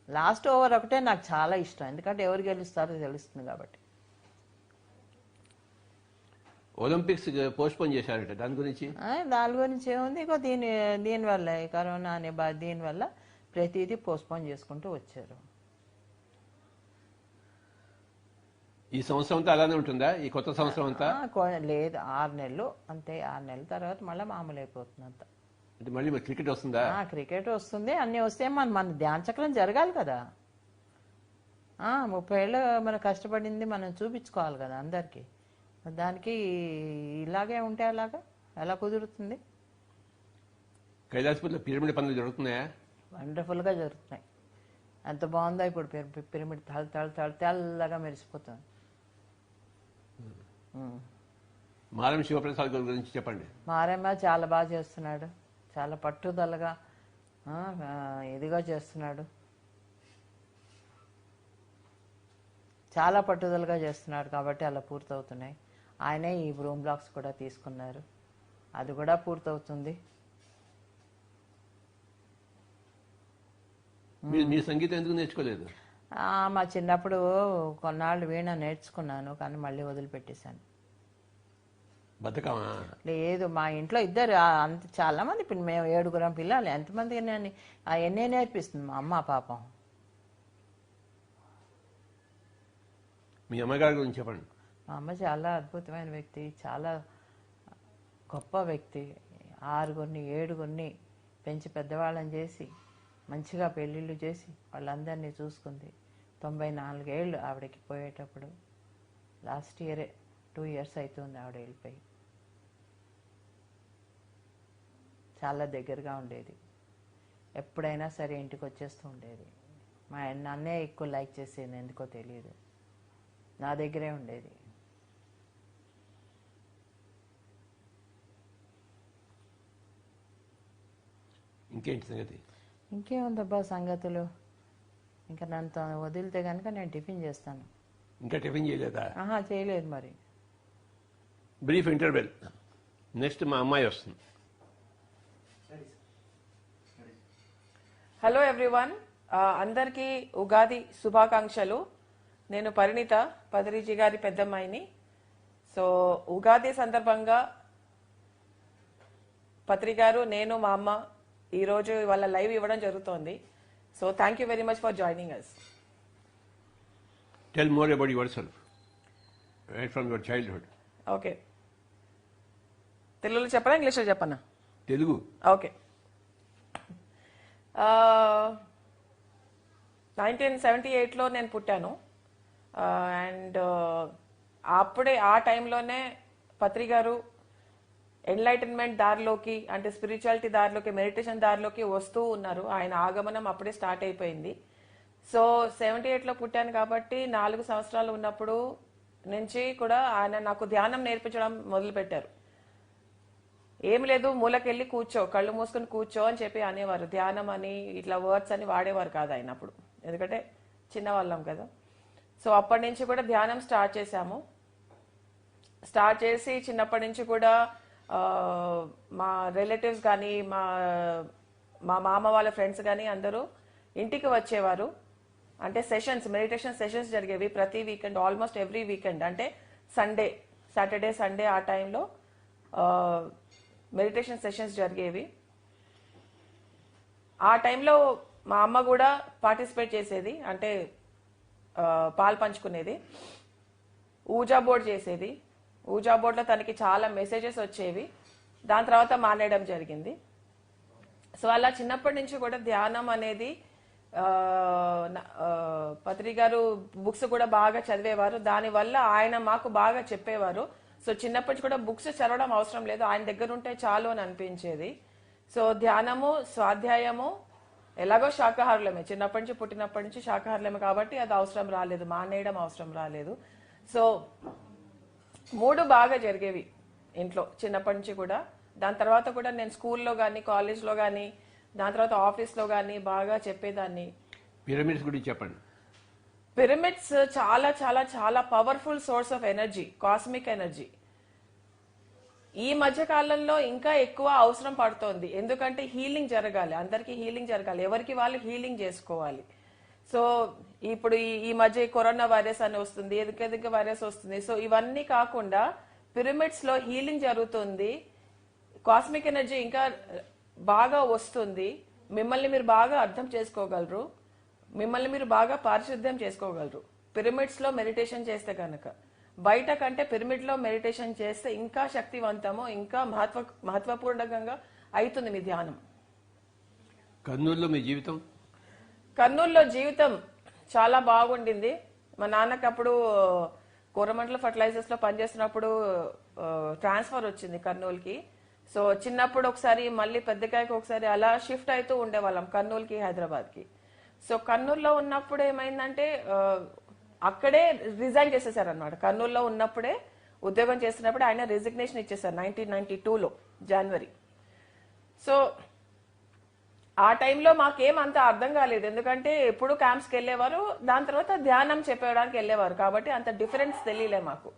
Speaker 1: లాస్ట్ ఓవర్ ఒకటే నాకు చాలా ఇష్టం, ఎందుకంటే ఎవరు గెలుస్తారో తెలుస్తుంది కాబట్టి.
Speaker 2: ఒలింపిక్స్ పోస్ట్పోన్ చేశారట, దాని గురించి
Speaker 1: ఏముంది? ఇగో దీనివల్ల కరోనా అనే దీనివల్ల ప్రతిదీ
Speaker 2: 2024 ఈ సంవత్సరం అంతా అలానే ఉంటుందా, ఈ కొత్త సంవత్సరం అంతా?
Speaker 1: లేదు, 6 నెలలు అంతే. 6 నెలల తర్వాత మళ్ళీ మామూలు అయిపోతుంది అంత.
Speaker 2: అంటే మళ్ళీ మరి క్రికెట్ వస్తుందా?
Speaker 1: క్రికెట్ వస్తుంది, అన్నీ వస్తే మన ధ్యాన చక్రం జరగాలి కదా. 30 ఏళ్ళు మనం కష్టపడింది మనం చూపించుకోవాలి కదా అందరికీ. దానికి ఇలాగే ఉంటే ఎలా కుదురుతుంది?
Speaker 2: కైలాసపూర్లో పిరమిడ్ పనులు జరుగుతున్నాయా?
Speaker 1: వండర్ఫుల్గా జరుగుతున్నాయి. ఎంత బాగుందో ఇప్పుడు పిరమిడ్ తెల్లగా మెరిసిపోతుంది.
Speaker 2: మారం శివప్రసాద్ గారి గురించి చెప్పండి.
Speaker 1: మారేమ్మ చాలా బాగా చేస్తున్నాడు, చాలా పట్టుదలగా ఇదిగా చేస్తున్నాడు, చాలా పట్టుదలగా చేస్తున్నాడు కాబట్టి అలా పూర్తవుతున్నాయి. ఆయనే ఈ రూమ్ బ్లాక్స్ కూడా తీసుకున్నారు, అది కూడా పూర్తవుతుంది.
Speaker 2: మీ సంగీతం ఎందుకు నేర్చుకోలేదు?
Speaker 1: మా చిన్నప్పుడు కొన్నాళ్ళు వీణ నేర్చుకున్నాను, కానీ మళ్ళీ వదిలిపెట్టేశాను.
Speaker 2: బతుకమా?
Speaker 1: లేదు, మా ఇంట్లో ఇద్దరు అంత చాలా మంది, ఇప్పుడు మేము 7 పిల్లలు, ఎంతమంది ఎన్నే నేర్పిస్తుంది మా అమ్మ పాపం.
Speaker 2: మీ అమ్మగారి గురించి చెప్పండి.
Speaker 1: మా అమ్మ చాలా అద్భుతమైన వ్యక్తి, చాలా గొప్ప వ్యక్తి. 6 7 పెంచి పెద్దవాళ్ళని చేసి మంచిగా పెళ్ళిళ్ళు చేసి వాళ్ళందరినీ చూసుకుంది. 94 ఏళ్ళు ఆవిడకి పోయేటప్పుడు. లాస్ట్ ఇయరే 2 years అవుతుంది ఆవిడ వెళ్ళిపోయి. చాలా దగ్గరగా ఉండేది, ఎప్పుడైనా సరే ఇంటికి వచ్చేస్తూ ఉండేది. మా నన్నే ఎక్కువ లైక్ చేసేది, ఎందుకో తెలియదు, నా దగ్గరే ఉండేది.
Speaker 2: ఇంకేంటి సంగతి?
Speaker 1: ఇంకేముందబ్బా సంగతులు, ఇంకా నన్ను వదిలితే కనుక నేను టిఫిన్ చేస్తాను.
Speaker 2: ఇంకా టిఫిన్ చేయలేదా?
Speaker 1: చేయలేదు మరి.
Speaker 2: Brief interval. నెక్స్ట్ మా అమ్మాయి వస్తుంది.
Speaker 3: హలో ఎవ్రీవన్, అందరికీ ఉగాది శుభాకాంక్షలు. నేను పరిణిత, పదరిజీ గారి పెద్దమ్మాయిని. సో ఉగాది సందర్భంగా పత్రి గారు, నేను, మా అమ్మ ఈరోజు వాళ్ళ లైవ్ ఇవ్వడం జరుగుతోంది. So thank you very much for joining us.
Speaker 2: Tell more about yourself, right from your childhood.
Speaker 3: Okay, తెలుగులో చెప్పనా, ఇంగ్లీష్లో చెప్పనా?
Speaker 2: తెలుగు.
Speaker 3: ఓకే. 1978లో నేను పుట్టాను. అండ్ అప్పుడే ఆ టైంలోనే పత్రి గారు ఎన్లైటన్మెంట్ దారిలోకి, అంటే స్పిరిచువాలిటీ దారిలోకి, మెడిటేషన్ దారిలోకి వస్తూ ఉన్నారు. ఆయన ఆగమనం అప్పుడే స్టార్ట్ అయిపోయింది. సో 78లో పుట్టాను కాబట్టి 4 సంవత్సరాలు ఉన్నప్పుడు నుంచి కూడా ఆయన నాకు ధ్యానం నేర్పించడం మొదలుపెట్టారు. ఏమి లేదు, మూలకెళ్ళి కూర్చో, కళ్ళు మూసుకొని కూర్చో అని చెప్పి అనేవారు. ధ్యానం అని ఇట్లా వర్డ్స్ అని వాడేవారు కాదు ఆయన అప్పుడు, ఎందుకంటే చిన్నవాళ్ళం కదా. సో అప్పటి నుంచి కూడా ధ్యానం స్టార్ట్ చేశాము. స్టార్ట్ చేసి చిన్నప్పటి నుంచి కూడా మా రిలేటివ్స్ కానీ మా మామ వాళ్ళ ఫ్రెండ్స్ కానీ అందరూ ఇంటికి వచ్చేవారు. అంటే సెషన్స్, మెడిటేషన్ సెషన్స్ జరిగేవి ప్రతి వీకెండ్, ఆల్మోస్ట్ ఎవ్రీ వీకెండ్. అంటే సాటర్డే సండే ఆ టైంలో మెడిటేషన్ సెషన్స్ జరిగేవి. ఆ టైంలో మా అమ్మ కూడా పార్టిసిపేట్ చేసేది, అంటే పాలు పంచుకునేది. ఊజా బోర్డ్ చేసేది. ఊజా బోర్డ్లో తనకి చాలా మెసేజెస్ వచ్చేవి. దాని తర్వాత మానేయడం జరిగింది. సో అలా చిన్నప్పటి నుంచి కూడా ధ్యానం అనేది, పత్రి గారు బుక్స్ కూడా బాగా చదివేవారు. దానివల్ల ఆయన మాకు బాగా చెప్పేవారు. సో చిన్నప్పటి నుంచి కూడా బుక్స్ చదవడం అవసరం లేదు, ఆయన దగ్గర ఉంటే చాలు అని అనిపించేది. సో ధ్యానము, స్వాధ్యాయము, ఎలాగో శాకాహారులమే, చిన్నప్పటి నుంచి పుట్టినప్పటి నుంచి శాకాహారులమే కాబట్టి అది అవసరం రాలేదు, మానేయడం అవసరం రాలేదు. సో 3 బాగా జరిగేవి ఇంట్లో చిన్నప్పటి నుంచి కూడా. దాని తర్వాత కూడా నేను స్కూల్లో కానీ, కాలేజ్లో కానీ, దాని తర్వాత ఆఫీస్లో కానీ బాగా చెప్పేదాన్ని.
Speaker 2: పిరమిడ్స్ గురించి చెప్పండి.
Speaker 3: పిరమిడ్స్ చాలా చాలా చాలా powerful source of energy, cosmic energy. ఈ మధ్య కాలంలో ఇంకా ఎక్కువ అవసరం పడుతోంది, ఎందుకంటే హీలింగ్ జరగాలి, అందరికీ హీలింగ్ జరగాలి, ఎవరికి వాళ్ళు హీలింగ్ చేసుకోవాలి. సో ఇప్పుడు ఈ మధ్య కరోనా వైరస్ అని వస్తుంది, ఎదుక వైరస్ వస్తుంది. సో ఇవన్నీ కాకుండా పిరమిడ్స్ లో హీలింగ్ జరుగుతుంది, కాస్మిక్ ఎనర్జీ ఇంకా బాగా వస్తుంది. మిమ్మల్ని మీరు బాగా అర్థం చేసుకోగలరు, మిమ్మల్ని మీరు బాగా పారిశుద్ధ్యం చేసుకోగలరు. పిరమిడ్స్ లో మెడిటేషన్ చేస్తే కనుక. బయట కంటే పిరమిడ్ లో మెడిటేషన్ చేస్తే ఇంకా శక్తివంతము, ఇంకా మహత్వపూర్ణకంగా అవుతుంది మీ ధ్యానం.
Speaker 2: కర్నూలులో మీ జీవితం?
Speaker 3: కర్నూలులో జీవితం చాలా బాగుండింది. మా నాన్నకి అప్పుడు కోరమండల ఫర్టిలైజర్స్ లో పనిచేస్తున్నప్పుడు ట్రాన్స్ఫర్ వచ్చింది కర్నూలుకి. సో చిన్నప్పుడు ఒకసారి, మళ్ళీ పెద్దకాయకి ఒకసారి, అలా షిఫ్ట్ అవుతూ ఉండేవాళ్ళం కర్నూలుకి, హైదరాబాద్కి. సో కర్నూలులో ఉన్నప్పుడు ఏమైందంటే అక్కడే రిజైన్ చేసేసారు అనమాట. కర్నూలులో ఉన్నప్పుడే ఉద్యోగం చేస్తున్నప్పుడు ఆయన రిజిగ్నేషన్ ఇచ్చేసారు 1992లో జనవరి. సో ఆ టైంలో మాకేం అంత అర్థం కాలేదు, ఎందుకంటే ఎప్పుడు క్యాంప్స్కి వెళ్ళేవారు, దాని తర్వాత ధ్యానం చెప్పడానికి వెళ్ళేవారు కాబట్టి అంత డిఫరెన్స్ తెలియలే మాకు.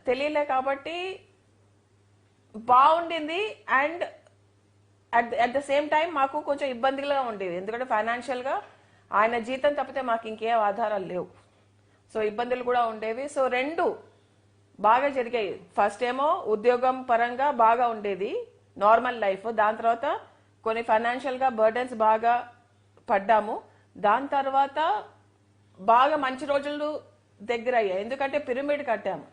Speaker 3: తెలియలే కాబట్టి బాగుండింది. And at the same time మాకు కొంచెం ఇబ్బందిగా ఉండేది, ఎందుకంటే ఫైనాన్షియల్ గా ఆయన జీతం తప్పితే మాకు ఇంకే ఆధారాలు లేవు. సో ఇబ్బందులు కూడా ఉండేవి. సో రెండు బాగా జరిగాయి. ఫస్ట్ ఏమో ఉద్యోగం పరంగా బాగా ఉండేది, నార్మల్ లైఫ్. దాని తర్వాత కొన్ని ఫైనాన్షియల్ గా బర్డెన్స్ బాగా పడ్డాము. దాని తర్వాత బాగా మంచి రోజులు దగ్గర అయ్యాయి, ఎందుకంటే పిరమిడ్ కట్టాము.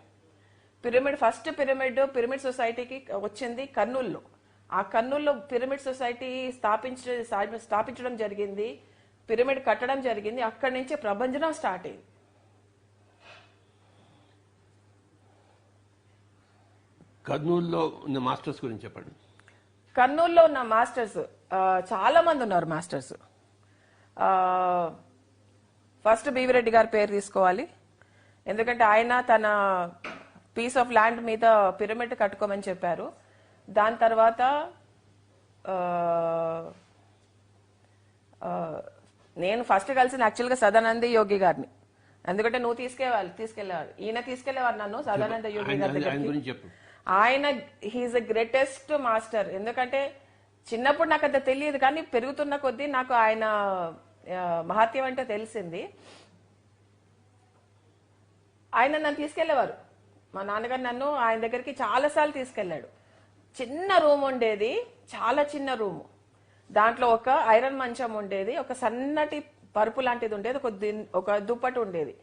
Speaker 3: ఫస్ట్ పిరమిడ్ సొసైటీకి వచ్చింది కర్నూలులో. ఆ కర్నూలులో పిరమిడ్ సొసైటీ స్థాపించడం జరిగింది, పిరమిడ్ కట్టడం జరిగింది. అక్కడి నుంచి ప్రభంజనం స్టార్ట్ అయింది.
Speaker 2: కర్నూలులో ఉన్న మాస్టర్స్ గురించి చెప్పండి.
Speaker 3: కర్నూలులో ఉన్న మాస్టర్స్ చాలా మంది ఉన్నారు. మాస్టర్స్ ఫస్ట్ బీవిరెడ్డి గారి పేరు తీసుకోవాలి, ఎందుకంటే ఆయన తన పీస్ ఆఫ్ ల్యాండ్ మీద పిరమిడ్ కట్టుకోమని చెప్పారు. దాని తర్వాత నేను ఫస్ట్ కలిసిన యాక్చువల్గా సదానంద యోగి గారిని, ఎందుకంటే నువ్వు తీసుకెళ్లేవారు, ఈయన తీసుకెళ్లేవారు నన్ను సదానంద యోగి గారి దగ్గరికి. ఆయన హీఈస్ ద గ్రేటెస్ట్ మాస్టర్. ఎందుకంటే చిన్నప్పుడు నాకు అంత తెలియదు, కానీ పెరుగుతున్న కొద్దీ నాకు ఆయన మహత్యం అంటే తెలిసింది. ఆయన నన్ను తీసుకెళ్లేవారు, మా నాన్నగారు నన్ను ఆయన దగ్గరికి చాలాసార్లు తీసుకెళ్లాడు. చిన్న రూమ్ ఉండేది, చాలా చిన్న రూము. దాంట్లో ఒక ఐరన్ మంచం ఉండేది, ఒక సన్నటి పరుపు లాంటిది ఉండేది, ఒక దుప్పటి ఉండేది.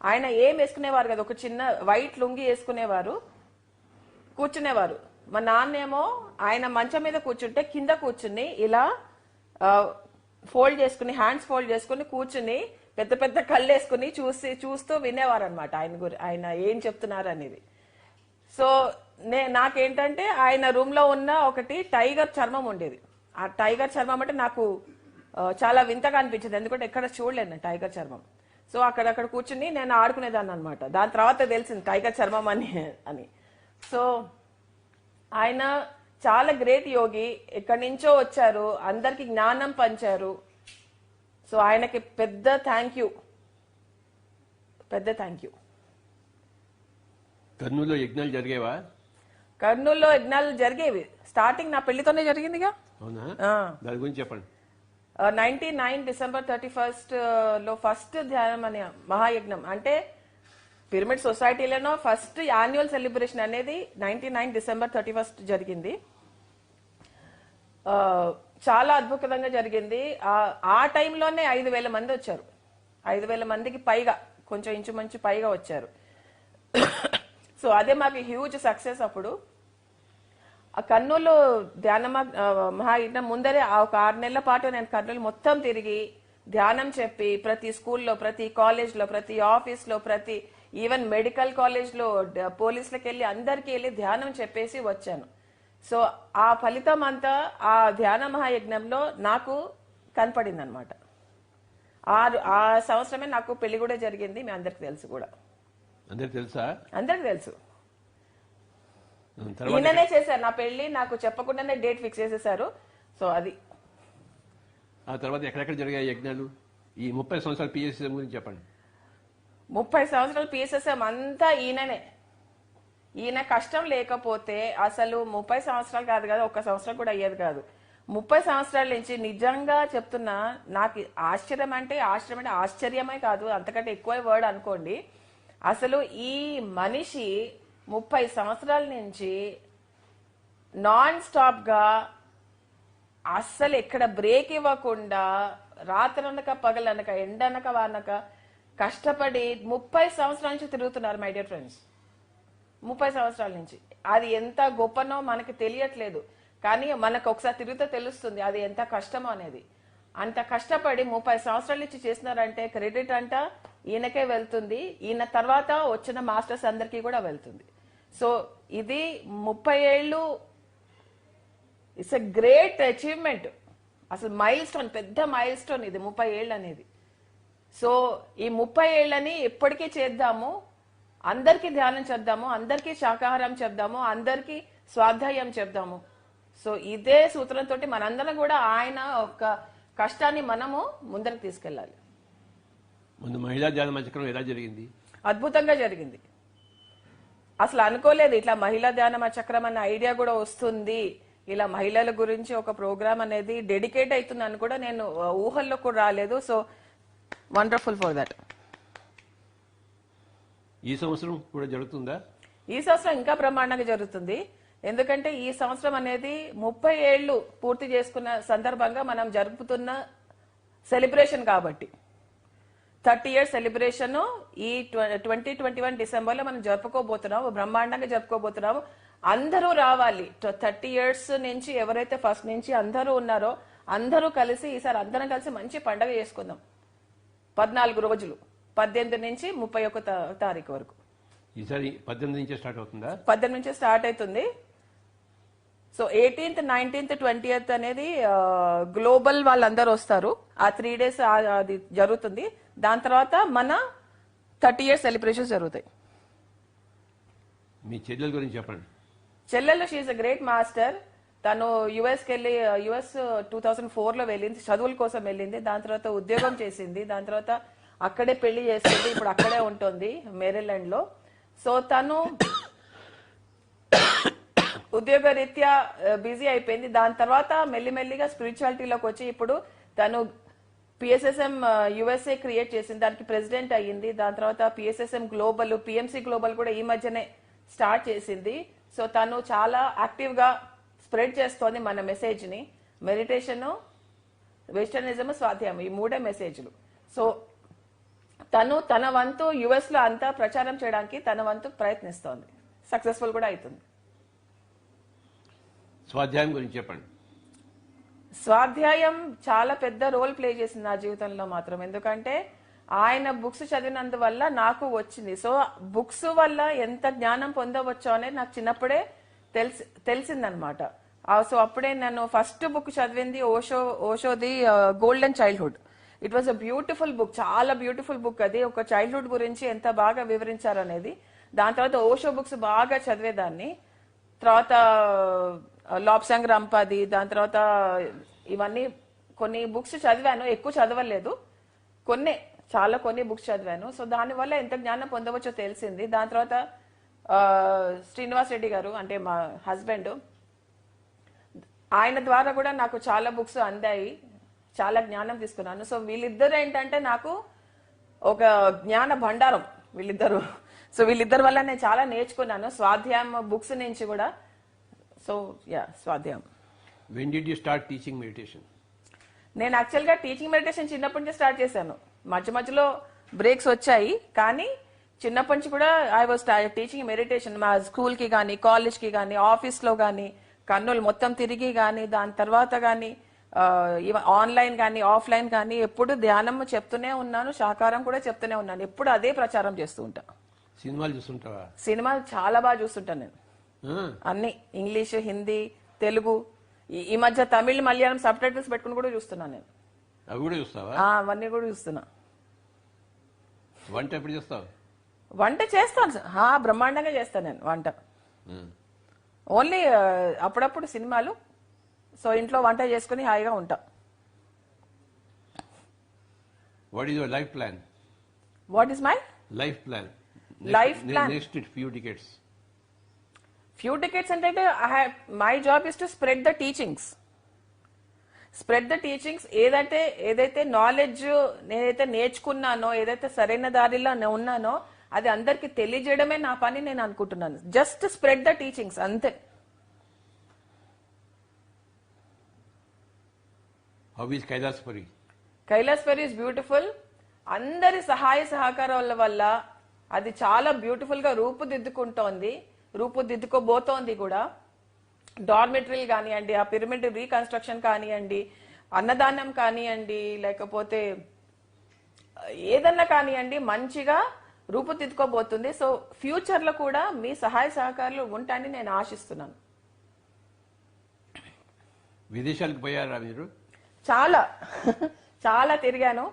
Speaker 3: ఆయన ఏం వేసుకునేవారు కదా, ఒక చిన్న వైట్ లుంగి వేసుకునేవారు, కూర్చునేవారు. మా నాన్నేమో ఆయన మంచం మీద కూర్చుంటే కింద కూర్చుని ఇలా ఫోల్డ్ చేసుకుని, హ్యాండ్స్ ఫోల్డ్ చేసుకుని కూర్చుని పెద్ద పెద్ద కళ్ళు వేసుకుని చూస్తూ వినేవారు అనమాట ఆయన ఏం చెప్తున్నారు అనేది. సో నాకేంటంటే ఆయన రూమ్ లో ఉన్న ఒకటి టైగర్ చర్మం ఉండేది. ఆ టైగర్ చర్మం అంటే నాకు చాలా వింతగా అనిపించింది, ఎందుకంటే ఎక్కడ చూడలేను టైగర్ చర్మం. సో అక్కడ కూర్చుని నేను ఆడుకునేదాన్ని అనమాట. దాని తర్వాత తెలిసింది టైగర్ చర్మం అని. సో ఆయన చాలా గ్రేట్ యోగి, ఎక్కడి నుంచో వచ్చారు, అందరికి జ్ఞానం పంచారు. సో ఆయనకి పెద్ద థ్యాంక్ యూ.
Speaker 2: కర్నూలులో యజ్ఞాలు జరిగేవా?
Speaker 3: కర్నూలులో యజ్ఞాలు జరిగేవి. స్టార్టింగ్ నా పెళ్లితోనే జరిగిందిగా.
Speaker 2: అవునా? దాని గురించి చెప్పండి.
Speaker 3: 99 డిసెంబర్ 31 లో ఫస్ట్ ధ్యానం అనే మహాయజ్ఞం, అంటే పిరమిడ్ సొసైటీలోనో ఫస్ట్ యాన్యువల్ సెలబ్రేషన్ అనేది 99 డిసెంబర్ 31 జరిగింది. చాలా అద్భుతంగా జరిగింది. ఆ టైంలోనే 5,000 మంది వచ్చారు. 5,000 మందికి పైగా, కొంచెం ఇంచుమించు పైగా వచ్చారు. సో అదే మాకు హ్యూజ్ సక్సెస్. అప్పుడు ఆ కర్నూలు ధ్యాన మహాయజ్ఞం ముందరే ఒక 6 నెలల పాటు నేను కర్నూలు మొత్తం తిరిగి ధ్యానం చెప్పి, ప్రతి స్కూల్లో, ప్రతి కాలేజ్లో, ప్రతి ఆఫీస్లో, ప్రతి ఈవెన్ మెడికల్ కాలేజ్లో పోలీసులకు వెళ్ళి అందరికీ వెళ్ళి ధ్యానం చెప్పేసి వచ్చాను. సో ఆ ఫలితం అంతా ఆ ధ్యాన మహాయజ్ఞంలో నాకు కనపడింది అనమాట. ఆ సంవత్సరమే నాకు పెళ్లి కూడా జరిగింది, మీ అందరికి తెలుసు కూడా.
Speaker 2: అందరికి తెలుసా?
Speaker 3: అందరికి తెలుసు. ఈయననే చేశారు నా పెళ్లి, నాకు చెప్పకుండానే డేట్ ఫిక్స్ చేసేసారు. సో అది.
Speaker 2: ఆ తర్వాత ఎక్కడెక్కడ జరిగాయి యజ్ఞాలు? ఈ 30 సంవత్సరాల పిఎస్ఎం గురించి చెప్పండి.
Speaker 3: 30 సంవత్సరాల పిఎస్ఎం అంతా ఈయననే. ఈయన కష్టం లేకపోతే అసలు 30 సంవత్సరాలు కాదు కదా, 1 సంవత్సరం కూడా అయ్యేది కాదు. 30 సంవత్సరాల నుంచి నిజంగా చెప్తున్నా, నాకు ఆశ్చర్యమే కాదు, అంతకంటే ఎక్కువ వర్డ్ అనుకోండి. అసలు ఈ మనిషి 30 సంవత్సరాల నుంచి నాన్ స్టాప్ గా అస్సలు ఎక్కడ బ్రేక్ ఇవ్వకుండా, రాత్రనక పగలనక, ఎండనక వానక కష్టపడి 30 సంవత్సరాల నుంచి తిరుగుతున్నారు మై డియర్ ఫ్రెండ్స్. 30 సంవత్సరాల నుంచి. అది ఎంత గొప్పనో మనకి తెలియట్లేదు, కానీ మనకు ఒకసారి తిరిగితే తెలుస్తుంది అది ఎంత కష్టమో అనేది. అంత కష్టపడి 30 సంవత్సరాల నుంచి చేస్తున్నారంటే క్రెడిట్ అంట ఈయనకే వెళ్తుంది, ఈయన తర్వాత వచ్చిన మాస్టర్స్ అందరికీ కూడా వెళ్తుంది. సో ఇది 30 ఏళ్ళు ఇట్స్ ఎ గ్రేట్ అచీవ్మెంట్. అసలు మైల్ స్టోన్, పెద్ద మైల్ స్టోన్ ఇది 30 ఏళ్ళు అనేది. సో ఈ 30 ఏళ్ళని ఎప్పటికీ చేద్దాము, అందరికీ ధ్యానం చేద్దాము, అందరికీ శాకాహారం చెప్దాము, అందరికీ స్వాధ్యాయం చెప్దాము. సో ఇదే సూత్రంతో మనందరం కూడా ఆయన ఒక కష్టాన్ని మనము ముందరకు తీసుకెళ్ళాలి.
Speaker 2: ముందు మహిళా ధ్యాన చక్రం ఎలా జరిగింది?
Speaker 3: అద్భుతంగా జరిగింది. అసలు అనుకోలేదు ఇట్లా మహిళా ధ్యాన చక్రం అన్న ఐడియా కూడా వస్తుంది, ఇలా మహిళల గురించి ఒక ప్రోగ్రామ్ అనేది డెడికేట్ అవుతుందని కూడా నేను ఊహల్లో కూడా రాలేదు. So wonderful for that.
Speaker 2: ఈ సంవత్సరం కూడా జరుగుతుందా?
Speaker 3: ఈ సంవత్సరం ఇంకా బ్రహ్మాండంగా జరుగుతుంది. ఎందుకంటే ఈ సంవత్సరం అనేది 30 ఏళ్లు పూర్తి చేసుకున్న సందర్భంగా మనం జరుపుతున్న సెలబ్రేషన్ కాబట్టి 30 ఇయర్స్ సెలబ్రేషన్ ఈ 2021 డిసెంబర్ లో మనం జరుపుకోబోతున్నాము, బ్రహ్మాండంగా జరుపుకోబోతున్నాము. అందరూ రావాలి. 30 ఇయర్స్ నుంచి ఎవరైతే ఫస్ట్ నుంచి అందరూ ఉన్నారో అందరూ కలిసి ఈసారి అందరం కలిసి మంచి పండగ చేసుకుందాం. 14 రోజులు, 18 నుంచి 31 తారీఖు వరకు.
Speaker 2: ఈసారి 18 నుంచే స్టార్ట్ అవుతుందా?
Speaker 3: 18 నుంచి స్టార్ట్ అవుతుంది. సో 18th, 19th, 20th అనేది గ్లోబల్ వాళ్ళందరూ వస్తారు. ఆ 3 days అది జరుగుతుంది. దాని తర్వాత మన 30 ఇయర్స్ సెలబ్రేషన్స్ జరుగుతాయి.
Speaker 2: మీ చెల్లెల గురించి చెప్పండి.
Speaker 3: చెల్లెలు షీఈస్ అ గ్రేట్ మాస్టర్. తను యుఎస్కి వెళ్ళి యుఎస్ 2004లో వెళ్ళింది, చదువుల కోసం వెళ్ళింది. దాని తర్వాత ఉద్యోగం చేసింది, దాని తర్వాత అక్కడే పెళ్లి చేసింది, ఇప్పుడు అక్కడే ఉంటుంది మేరీలాండ్ లో. సో తను ఉద్యోగ రీత్యా బిజీ అయిపోయింది. దాని తర్వాత మెల్లిమెల్లిగా స్పిరిచువాలిటీలోకి వచ్చి ఇప్పుడు తను పిఎస్ఎస్ఎం యుఎస్ఏ క్రియేట్ చేసింది, దానికి ప్రెసిడెంట్ అయ్యింది. దాని తర్వాత పిఎస్ఎస్ఎం గ్లోబల్, పిఎంసి గ్లోబల్ కూడా ఈ మధ్యనే స్టార్ట్ చేసింది. సో తను చాలా యాక్టివ్ గా స్ప్రెడ్ చేస్తోంది మన మెసేజ్ ని. మెడిటేషన్, వెస్టర్నిజం, స్వాధ్యాయం, ఈ 3 మెసేజ్లు. సో తను తన వంతు యుఎస్ లో అంతా ప్రచారం చేయడానికి తన వంతు ప్రయత్నిస్తోంది, సక్సెస్ఫుల్ కూడా అవుతుంది.
Speaker 2: స్వాధ్యాయం గురించి చెప్పండి.
Speaker 3: స్వాధ్యాయం చాలా పెద్ద రోల్ ప్లే చేసింది నా జీవితంలో మాత్రం. ఎందుకంటే ఆయన బుక్స్ చదివినందువల్ల నాకు వచ్చింది. సో బుక్స్ వల్ల ఎంత జ్ఞానం పొందవచ్చో అనేది నాకు చిన్నప్పుడే తెలిసిందనమాట. సో అప్పుడే నేను ఫస్ట్ బుక్ చదివింది ఓషోది golden childhood. It was a beautiful book, చాలా బ్యూటిఫుల్ బుక్. అది ఒక చైల్డ్హుడ్ గురించి ఎంత బాగా వివరించారు అనేది. దాని తర్వాత ఓషో బుక్స్ బాగా చదివేదాన్ని. తర్వాత లాబ్సాంగ్ రంపాది, దాని తర్వాత ఇవన్నీ కొన్ని బుక్స్ చదివాను, ఎక్కువ చదవలేదు, కొన్ని బుక్స్ చదివాను. సో దానివల్ల ఎంత జ్ఞానం పొందవచ్చో తెలిసింది. దాని తర్వాత శ్రీనివాస్ రెడ్డి గారు అంటే మా హస్బెండ్, ఆయన ద్వారా కూడా నాకు చాలా బుక్స్ అందాయి, చాలా జ్ఞానం తీసుకున్నాను. సో వీళ్ళిద్దరు ఏంటంటే నాకు ఒక జ్ఞాన భండారం వీళ్ళిద్దరు. సో వీళ్ళిద్దరి వల్ల నేను చాలా నేర్చుకున్నాను స్వాధ్యాయం బుక్స్ నుంచి కూడా. సో స్వాధ్యాయం.
Speaker 2: When did you start teaching meditation?
Speaker 3: నేను యాక్చువల్గా టీచింగ్ మెడిటేషన్ చిన్నప్పటి నుంచి స్టార్ట్ చేశాను. మధ్య మధ్యలో బ్రేక్స్ వచ్చాయి, కానీ చిన్నప్పటి నుంచి కూడా ఐ వాజ్ టీచింగ్ మెడిటేషన్. మా స్కూల్కి కానీ, కాలేజ్కి కానీ, ఆఫీస్లో కానీ, కర్నూలు మొత్తం తిరిగి కానీ, దాని తర్వాత కానీ ఆన్లైన్ కానీ ఆఫ్లైన్ కానీ ఎప్పుడు ధ్యానం చెప్తూనే ఉన్నాను, శాకారం కూడా చెప్తూనే ఉన్నాను. ఎప్పుడు అదే ప్రచారం చేస్తూ ఉంటా.
Speaker 2: సినిమాలు చూస్తుంటావా?
Speaker 3: సినిమాలు చాలా బాగా చూస్తుంటాను నేను. అన్ని ఇంగ్లీష్, హిందీ, తెలుగు, ఈ మధ్య తమిళ్, మలయాళం సబ్ టైటిల్స్ పెట్టుకుని కూడా చూస్తున్నాను నేను.
Speaker 2: అవి కూడా చూస్తావా?
Speaker 3: అవన్నీ కూడా చూస్తున్నా.
Speaker 2: వంట ఎప్పుడు చేస్తావు?
Speaker 3: వంట చేస్తాను, బ్రహ్మాండంగా చేస్తాను నేను వంట. ఓన్లీ అప్పుడప్పుడు సినిమాలు. సో ఇంట్లో వంట చేసుకుని హాయిగా ఉంటా.
Speaker 2: What is your life plan?
Speaker 3: What is my
Speaker 2: life plan?
Speaker 3: Life plan
Speaker 2: next few decades.
Speaker 3: Few decades అంటే my job is to spread the teachings. ఏదైతే నాలెడ్జ్ నేనైతే నేర్చుకున్నానో, ఏదైతే సరైన దారిలో ఉన్నానో అది అందరికి తెలియజేయడమే నా పని నేను అనుకుంటున్నాను. జస్ట్ స్ప్రెడ్ ద టీచింగ్స్ అంతే.
Speaker 2: How is Kailasapuri?
Speaker 3: Kailasapuri is beautiful. అందరి సహాయ సహకారాల వల్ల అది చాలా బ్యూటిఫుల్ గా రూపుదిద్దుకోబోతోంది కూడా. డార్మెటరీలు కానివ్వండి, ఆ పిరమిడ్ రీకన్స్ట్రక్షన్ కానివ్వండి, అన్నదానం కానివ్వండి, లేకపోతే ఏదన్నా కానివ్వండి, మంచిగా రూపుదిద్దుకోబోతుంది. సో ఫ్యూచర్ లో కూడా మీ సహాయ సహకారాలు ఉంటాయని నేను ఆశిస్తున్నాను.
Speaker 2: విదేశాలకు పోయారా మీరు?
Speaker 3: చాలా చాలా తిరిగాను.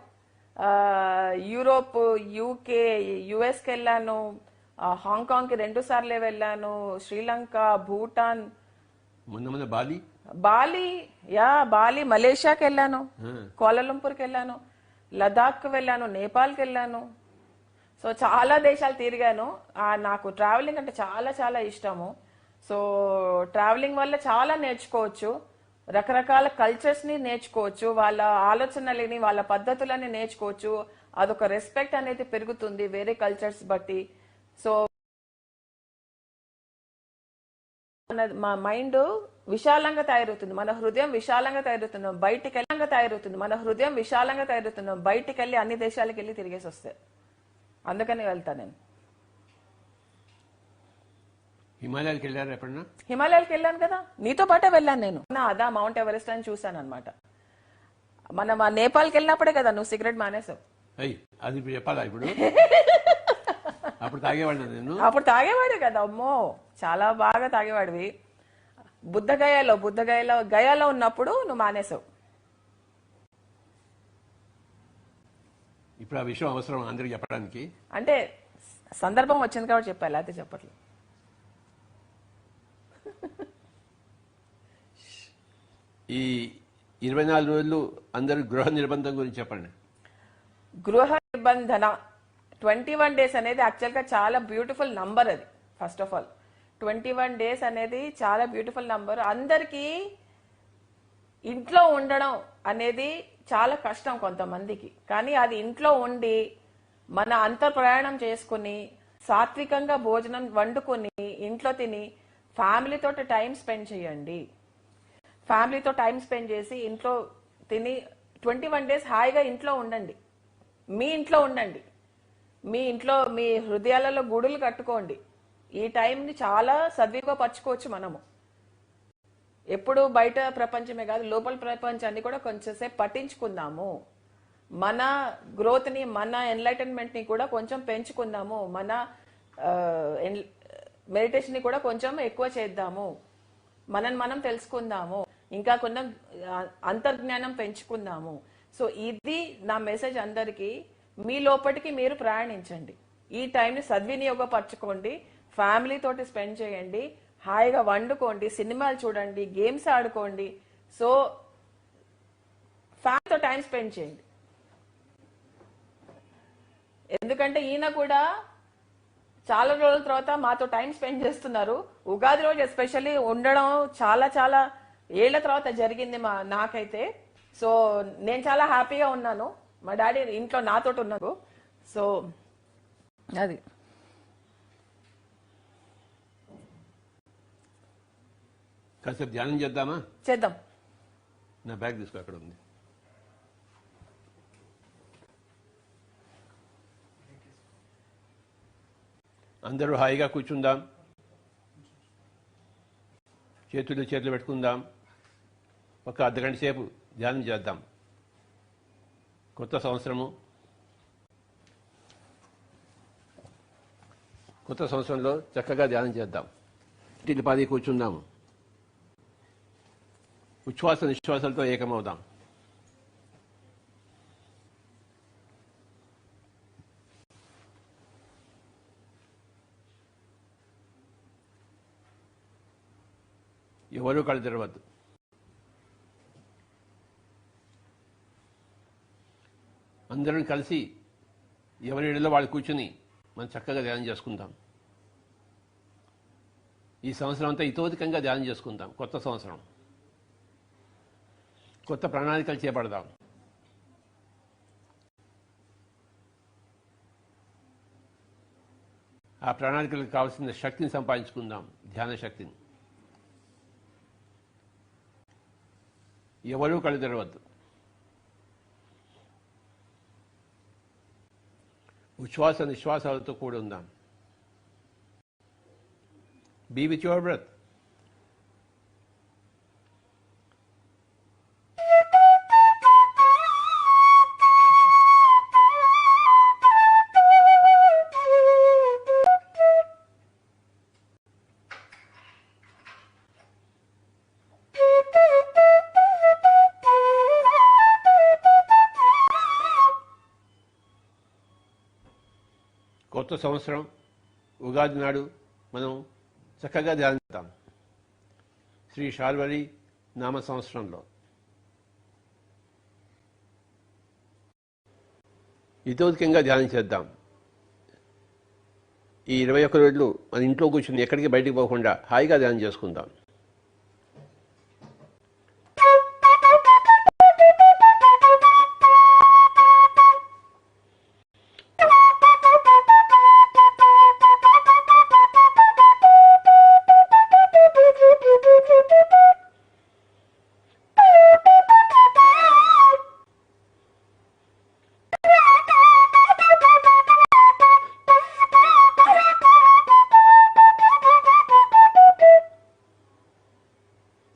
Speaker 3: యూరోప్, యూకే, యుఎస్కి వెళ్ళాను, హాంకాంగ్కి 2 సార్లే వెళ్ళాను, శ్రీలంక, భూటాన్,
Speaker 2: మొన్న బాలి
Speaker 3: బాలి, మలేషియాకి వెళ్ళాను, కోలాలంపూర్కి వెళ్ళాను, లదాఖ్కి వెళ్ళాను, నేపాల్కి వెళ్ళాను. సో చాలా దేశాలు తిరిగాను. నాకు ట్రావెలింగ్ అంటే చాలా చాలా ఇష్టము. సో ట్రావెలింగ్ వల్ల చాలా నేర్చుకోవచ్చు, రకరకాల కల్చర్స్ ని నేర్చుకోవచ్చు, వాళ్ళ ఆలోచనలని, వాళ్ళ పద్ధతులని నేర్చుకోవచ్చు. అదొక రెస్పెక్ట్ అనేది పెరుగుతుంది వేరే కల్చర్స్ బట్టి. సో మా మైండ్ విశాలంగా తయారవుతుంది, మన హృదయం విశాలంగా తయారవుతున్నాం, బయటికి వెళ్ళి అన్ని దేశాలకు వెళ్ళి తిరిగేసి వస్తాయి. అందుకని వెళ్తా నేను.
Speaker 2: హిమాలయాలకు వెళ్ళారు ఎప్పుడన్నా?
Speaker 3: హిమాలయాలకు వెళ్ళాను కదా, నీతో పాటే వెళ్ళాను నేను. అదా మౌంట్ ఎవరెస్ట్ అని చూసాను అనమాట. మనం నేపాల్కి వెళ్ళినప్పుడే కదా నువ్వు సిగరెట్ మానేసావు.
Speaker 2: అది చెప్పాలా ఇప్పుడు? అప్పుడు తాగేవాడినా నేను?
Speaker 3: అప్పుడు తాగేవాడు కదా, అమ్మో చాలా బాగా తాగేవాడివి. గయాలో ఉన్నప్పుడు నువ్వు మానేసావు.
Speaker 2: ఇప్పుడు ఆ విషయం అవసరం అందరికి చెప్పడానికి?
Speaker 3: అంటే సందర్భం వచ్చింది కాబట్టి చెప్పాలి, అయితే చెప్పట్లేదు.
Speaker 2: ఈ 24 రోజులు అందరూ గృహ నిర్బంధం గురించి చెప్పండి.
Speaker 3: గృహ నిబంధన 21 డేస్ అనేది యాక్చువల్గా చాలా బ్యూటిఫుల్ నంబర్. అది ఫస్ట్ ఆఫ్ ఆల్ 21 డేస్ అనేది చాలా బ్యూటిఫుల్ నంబర్. అందరికీ ఇంట్లో ఉండడం అనేది చాలా కష్టం కొంతమందికి, కానీ అది ఇంట్లో ఉండి మన అంతర్ప్రయాణం చేసుకుని సాత్వికంగా భోజనం వండుకొని ఇంట్లో తిని ఫ్యామిలీతో టైం స్పెండ్ చేయండి. ఫ్యామిలీతో టైం స్పెండ్ చేసి ఇంట్లో తిని 21 డేస్ హాయిగా ఇంట్లో ఉండండి. మీ ఇంట్లో మీ హృదయాలలో గుడులు కట్టుకోండి. ఈ టైంని చాలా సద్వినియోగపరచుకోవచ్చు మనము. ఎప్పుడు బయట ప్రపంచమే కాదు, లోపల ప్రపంచాన్ని కూడా కొంచెంసేపు పట్టించుకుందాము. మన గ్రోత్ని, మన ఎన్లైటన్మెంట్ని కూడా కొంచెం పెంచుకుందాము. మన మెడిటేషన్ని కూడా కొంచెం ఎక్కువ చేద్దాము. మనని మనం తెలుసుకుందాము, ఇంకా కొంచెం అంతర్జ్ఞానం పెంచుకుందాము. సో ఇది నా మెసేజ్ అందరికీ. మీ లోపలికి మీరు ప్రయాణించండి, ఈ టైంని సద్వినియోగపరచుకోండి, ఫ్యామిలీ తోటి స్పెండ్ చేయండి, హాయిగా వండుకోండి, సినిమాలు చూడండి, గేమ్స్ ఆడుకోండి. సో ఫ్యామిలీతో టైం స్పెండ్ చేయండి. ఎందుకంటే ఈయన కూడా చాలా రోజుల తర్వాత మాతో టైం స్పెండ్ చేస్తున్నారు. ఉగాది రోజు ఎస్పెషల్లీ ఉండడం చాలా చాలా ఏళ్ల తర్వాత జరిగింది నాకైతే. సో నేను చాలా హ్యాపీగా ఉన్నాను, మా డాడీ ఇంట్లో నాతో ఉన్నారు. సో అది
Speaker 2: కాసేపు ధ్యానం చేద్దామా?
Speaker 3: చేద్దాం.
Speaker 2: నా బ్యాగ్ తీసుకో, అక్కడ ఉంది. అందరూ హాయిగా కూర్చుందాం, చేతులు పెట్టుకుందాం, ఒక అర్ధగంట సేపు ధ్యానం చేద్దాం. కొత్త సంవత్సరంలో చక్కగా ధ్యానం చేద్దాం. పాది కూర్చుందాము, ఉచ్ఛ్వాస నిశ్వాసాలతో ఏకమవుదాం. ఎవరూ కళ్ళు తెరవద్దు. అందరం కలిసి ఎవరి ఇళ్ళలో వాళ్ళు కూర్చుని మనం చక్కగా ధ్యానం చేసుకుందాం. ఈ సంవత్సరం అంతా ఇతోధికంగా ధ్యానం చేసుకుందాం. కొత్త సంవత్సరం, కొత్త ప్రణాళికలు చేపడదాం. ఆ ప్రణాళికలకు కావాల్సిన శక్తిని సంపాదించుకుందాం, ధ్యాన శక్తిని. ఎవరూ కళ్ళు తెరవద్దు. ఉచ్ఛ్వాస నిశ్వాసాలతో కూడి ఉందాం. Be with your breath. కొత్త సంవత్సరం ఉగాది నాడు మనం చక్కగా ధ్యానిద్దాం. శ్రీ శార్వరి నామ సంవత్సరంలో ఇతోధికంగా ధ్యానం చేద్దాం. ఈ 21 రోజులు మన ఇంట్లో కూర్చుని ఎక్కడికి బయటికి పోకుండా హాయిగా ధ్యానం చేసుకుందాం.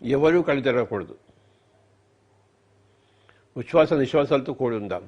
Speaker 2: ఎవరూ కళ్ళు తెరవకూడదు. ఉచ్ఛ్వాస నిశ్వాసాలతో కూడి ఉందాం.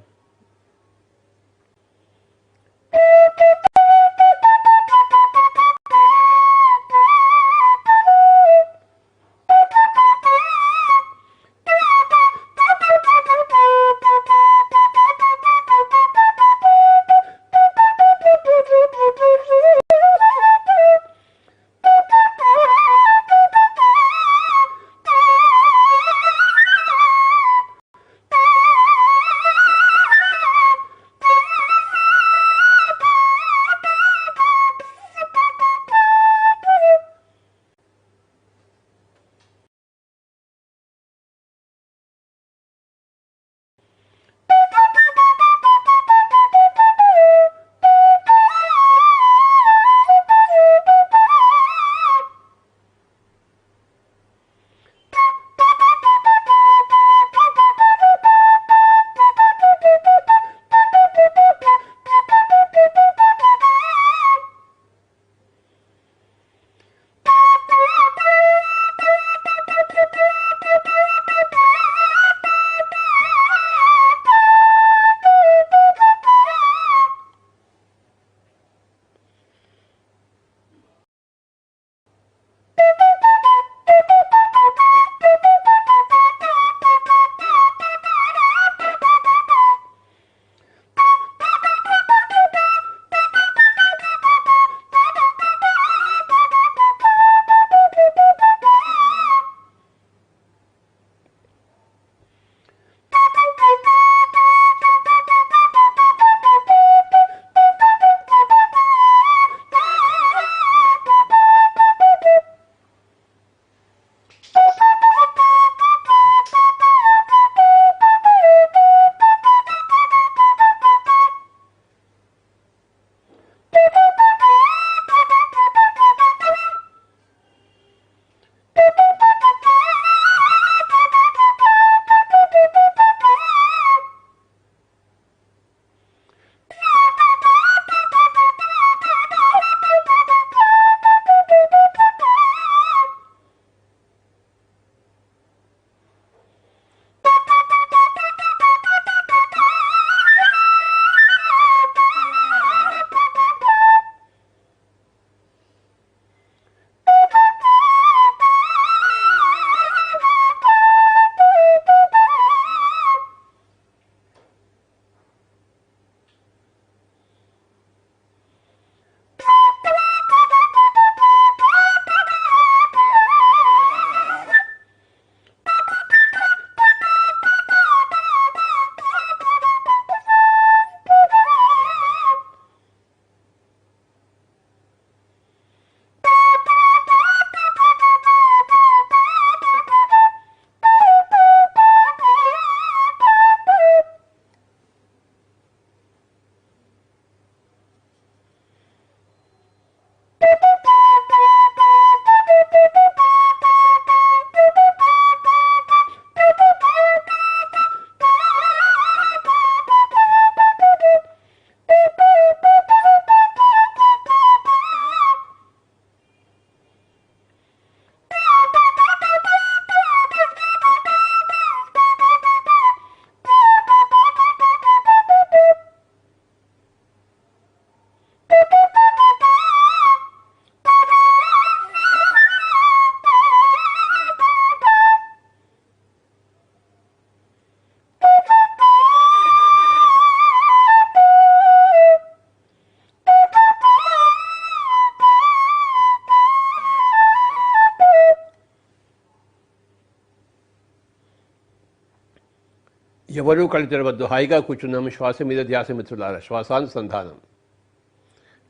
Speaker 2: ఎవరూ కళ్ళు తెరవద్దు, హాయిగా కూర్చున్నాము. శ్వాస మీద ధ్యాస మిత్రులారా, శ్వాసానుసంధానం.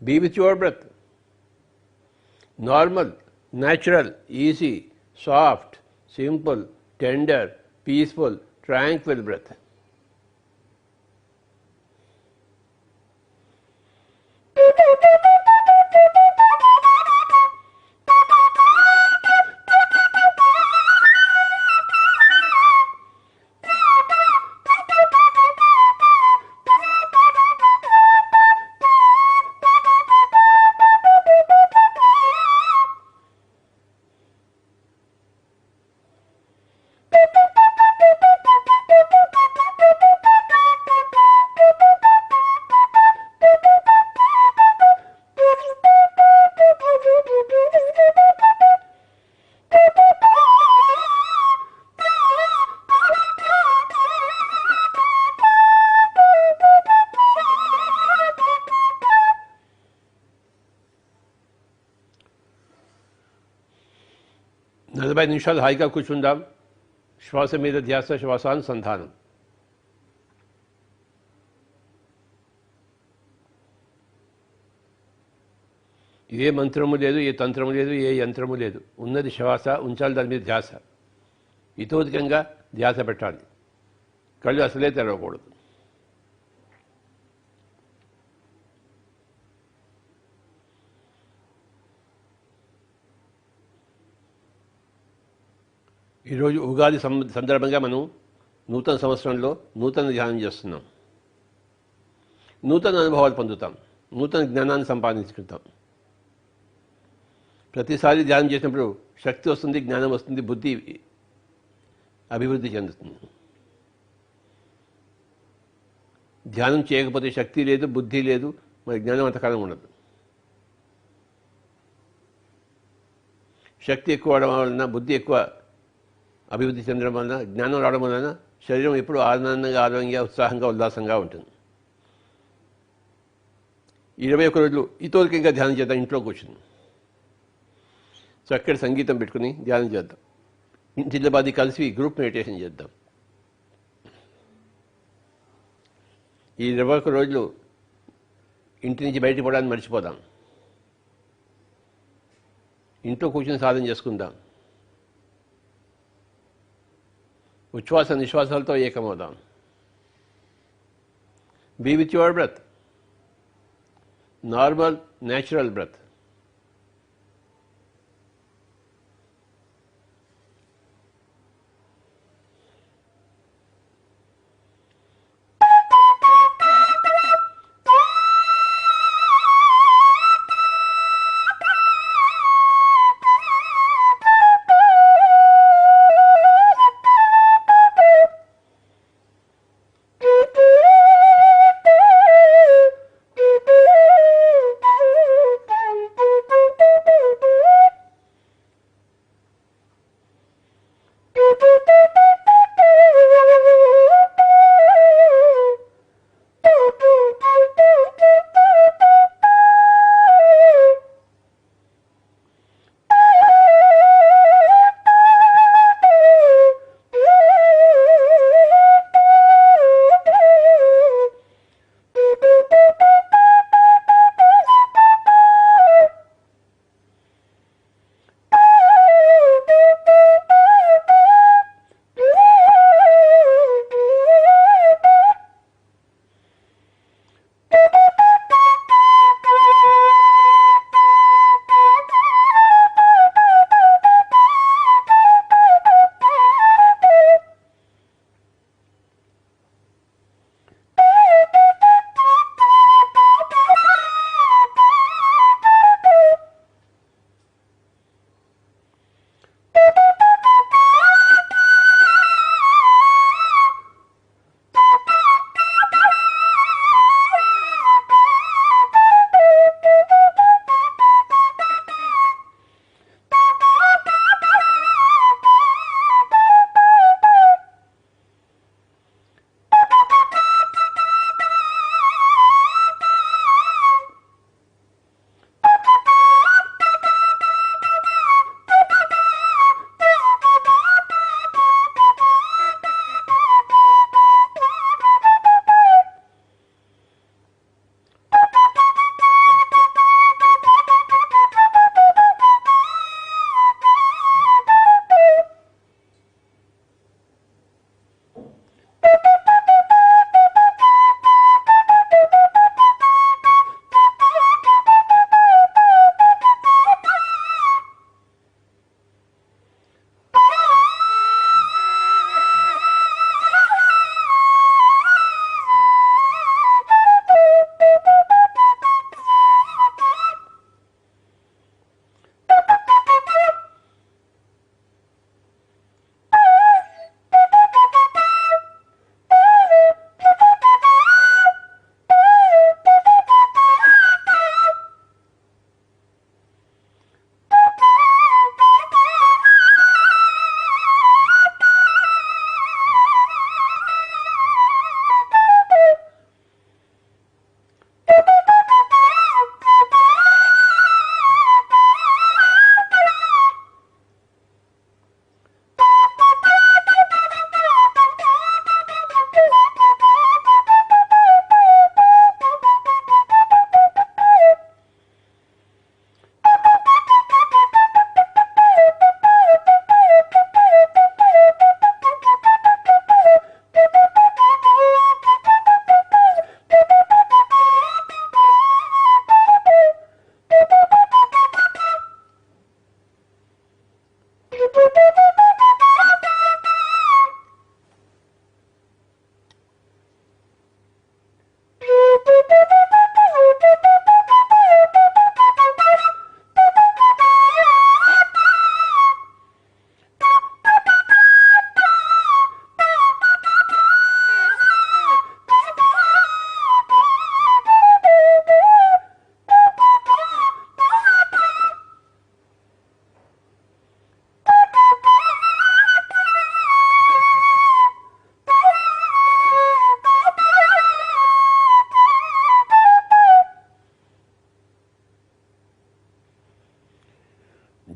Speaker 2: Be with your breath. Normal, natural, easy, soft, simple, tender, peaceful, tranquil breath. నలభై నిమిషాలు హాయిగా కూర్చుందాం. శ్వాస మీద ధ్యాస, శ్వాసానుసంధానం. ఏ మంత్రము లేదు, ఏ తంత్రము లేదు, ఏ యంత్రము లేదు. ఉన్నది శ్వాస. ఉంచాలి దాని మీద ధ్యాస. ఇతోధికంగా ధ్యాస పెట్టాలి. కళ్ళు అసలే తెరవకూడదు. ఈరోజు ఉగాది సందర్భంగా మనం నూతన సంవత్సరంలో నూతన ధ్యానం చేస్తున్నాం. నూతన అనుభవాలు పొందుతాం. నూతన జ్ఞానాన్ని సంపాదించుకుంటాం. ప్రతిసారి ధ్యానం చేసినప్పుడు శక్తి వస్తుంది, జ్ఞానం వస్తుంది, బుద్ధి అభివృద్ధి చెందుతుంది. ధ్యానం చేయకపోతే శక్తి లేదు, బుద్ధి లేదు, మరి జ్ఞానం అంతకాలం ఉండదు. శక్తి ఎక్కువ అవడం వలన, బుద్ధి ఎక్కువ అభివృద్ధి చెందడం వలన, జ్ఞానం రావడం వలన శరీరం ఎప్పుడు ఆనందంగా, ఆరోగ్యంగా, ఉత్సాహంగా, ఉల్లాసంగా ఉంటుంది. 21 రోజులు ఇతోధికంగా ధ్యానం చేద్దాం. ఇంట్లో కూర్చుని చక్కటి సంగీతం పెట్టుకుని ధ్యానం చేద్దాం. ఇంటిల్లబాది కలిసి గ్రూప్ మెడిటేషన్ చేద్దాం. ఈ 21 రోజులు ఇంటి నుంచి బయటకు పోవడానికి మర్చిపోదాం. ఇంట్లో కూర్చుని సాధన చేసుకుందాం. ఉచ్ఛ్వాస నిశ్వాసాలతో ఏకమవుదాం. Be with your breath. Normal, natural breath.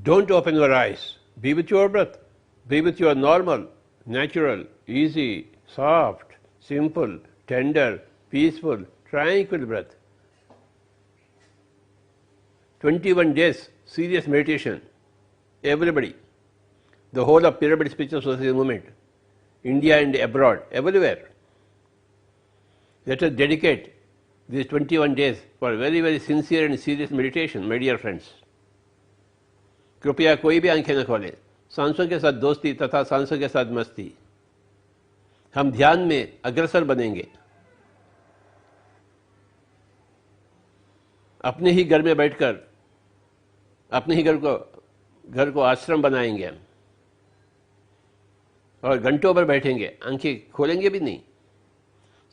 Speaker 2: Don't open your eyes. Be with your breath. Be with your normal, natural, easy, soft, simple, tender, peaceful, tranquil breath. 21 days serious meditation. Everybody. The whole of Pyramid Spiritual Society movement. India and abroad. Everywhere. Let us dedicate these 21 days for very, very sincere and serious meditation, my dear friends. कृपया कोई भी आंखें न खोलें. सांसों के साथ दोस्ती तथा सांसों के साथ मस्ती. हम ध्यान में अग्रसर बनेंगे. अपने ही घर में बैठकर अपने ही घर को आश्रम बनाएंगे हम और घंटों पर बैठेंगे. आंखें खोलेंगे भी नहीं.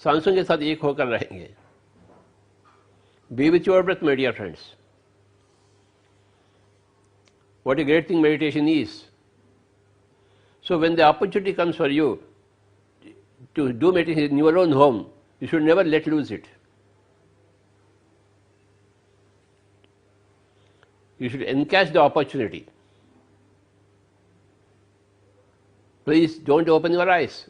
Speaker 2: सांसों के साथ एक होकर रहेंगे. Be with your breath, my dear friends. What a great thing meditation is. So when the opportunity comes for you to do meditation in your own home, you should never let lose it. You should encash the opportunity. Please don't open your eyes.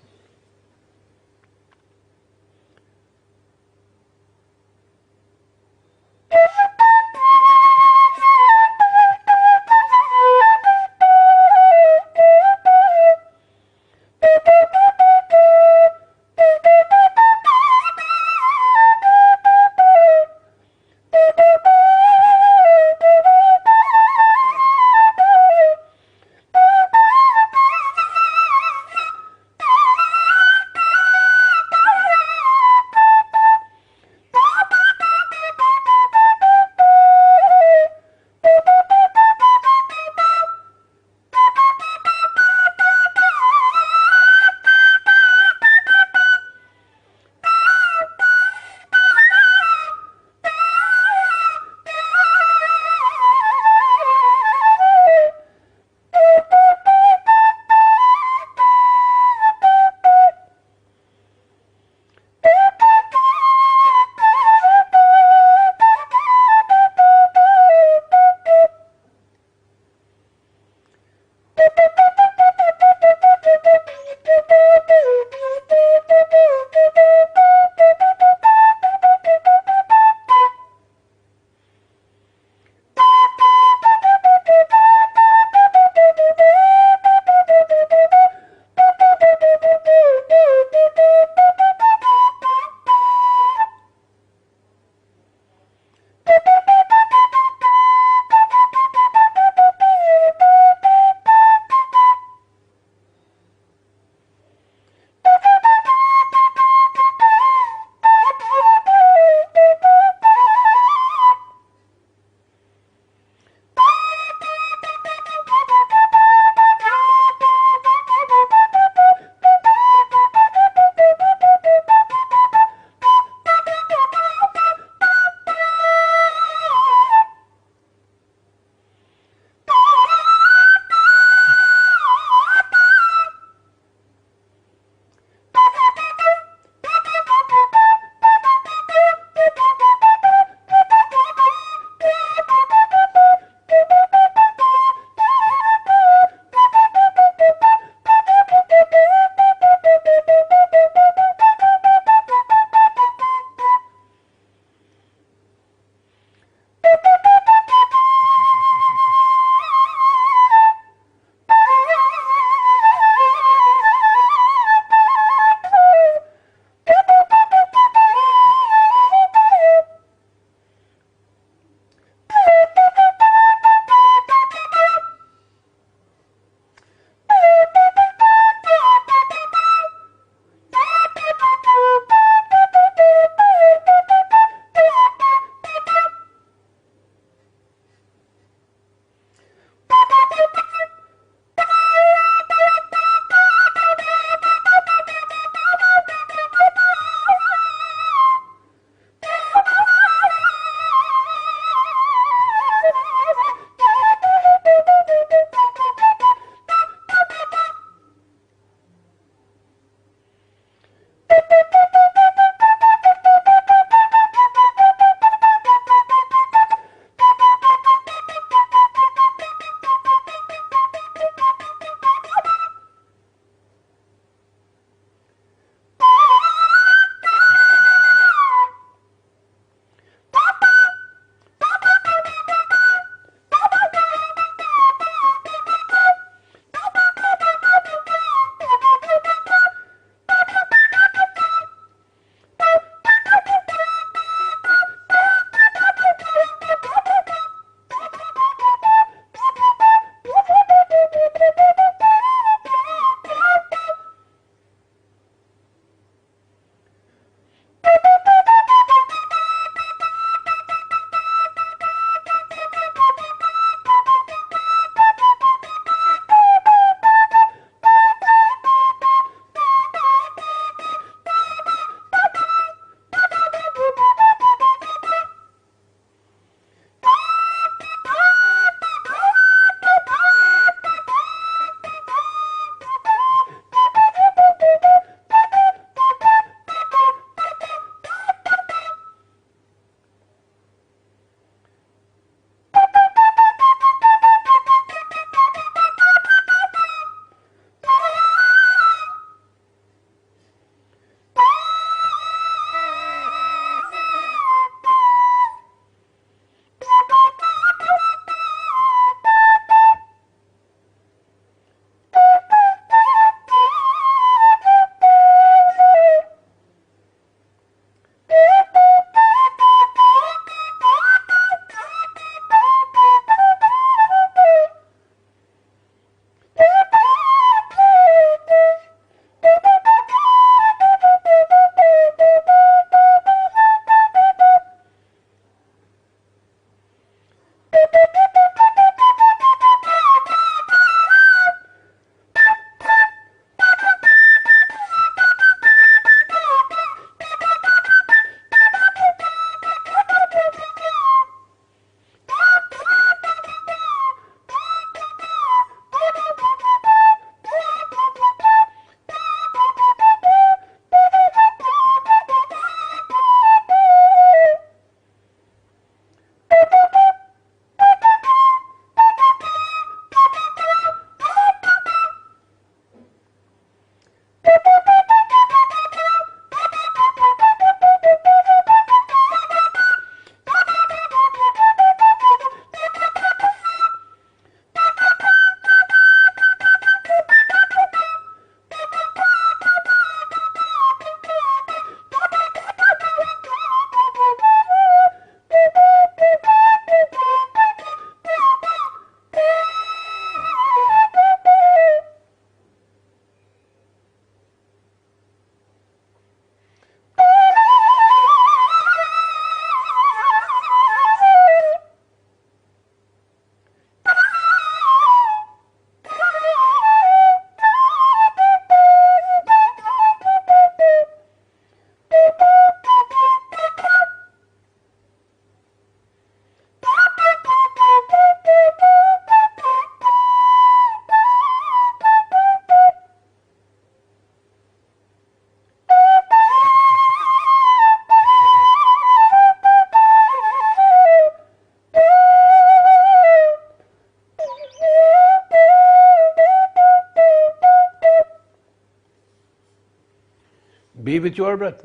Speaker 2: Be with your breath,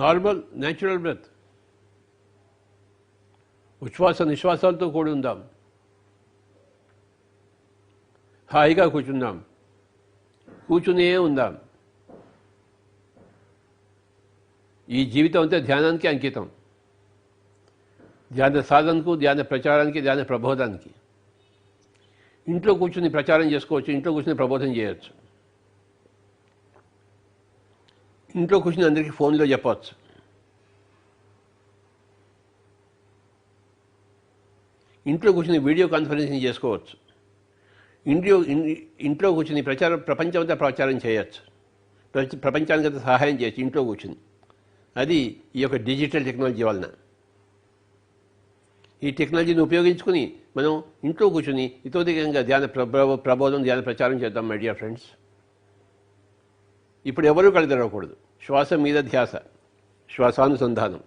Speaker 2: normal natural breath. ఉచ్ఛ్వాస నిశ్వాసాలతో కూడి ఉందాం. హాయిగా కూర్చుందాం, కూర్చునే ఉందాం. ఈ జీవితం అంతా ధ్యానానికి అంకితం. ధ్యాన సాధనకు, ధ్యాన ప్రచారానికి, ధ్యాన ప్రబోధానికి. ఇంట్లో కూర్చుని ప్రచారం చేసుకోవచ్చు, ఇంట్లో కూర్చుని ప్రబోధం చేయొచ్చు, ఇంట్లో కూర్చుని అందరికీ ఫోన్లో చెప్పవచ్చు. ఇంట్లో కూర్చుని వీడియో కాన్ఫరెన్సింగ్ చేసుకోవచ్చు. ఇంట్లో కూర్చుని ప్రపంచం అంతా ప్రచారం చేయొచ్చు, ప్రపంచానికి అంతా సహాయం చేయొచ్చు ఇంట్లో కూర్చుని. అది ఈ యొక్క డిజిటల్ టెక్నాలజీ వలన. ఈ టెక్నాలజీని ఉపయోగించుకుని మనం ఇంట్లో కూర్చుని ఇతోధికంగా ధ్యాన ప్రబోధం, ధ్యాన ప్రచారం చేద్దాం మై డియర్ ఫ్రెండ్స్. ఇప్పుడు ఎవరూ కళ్ళు తెరవకూడదు. శ్వాస మీద ధ్యాస, శ్వాసానుసంధానం.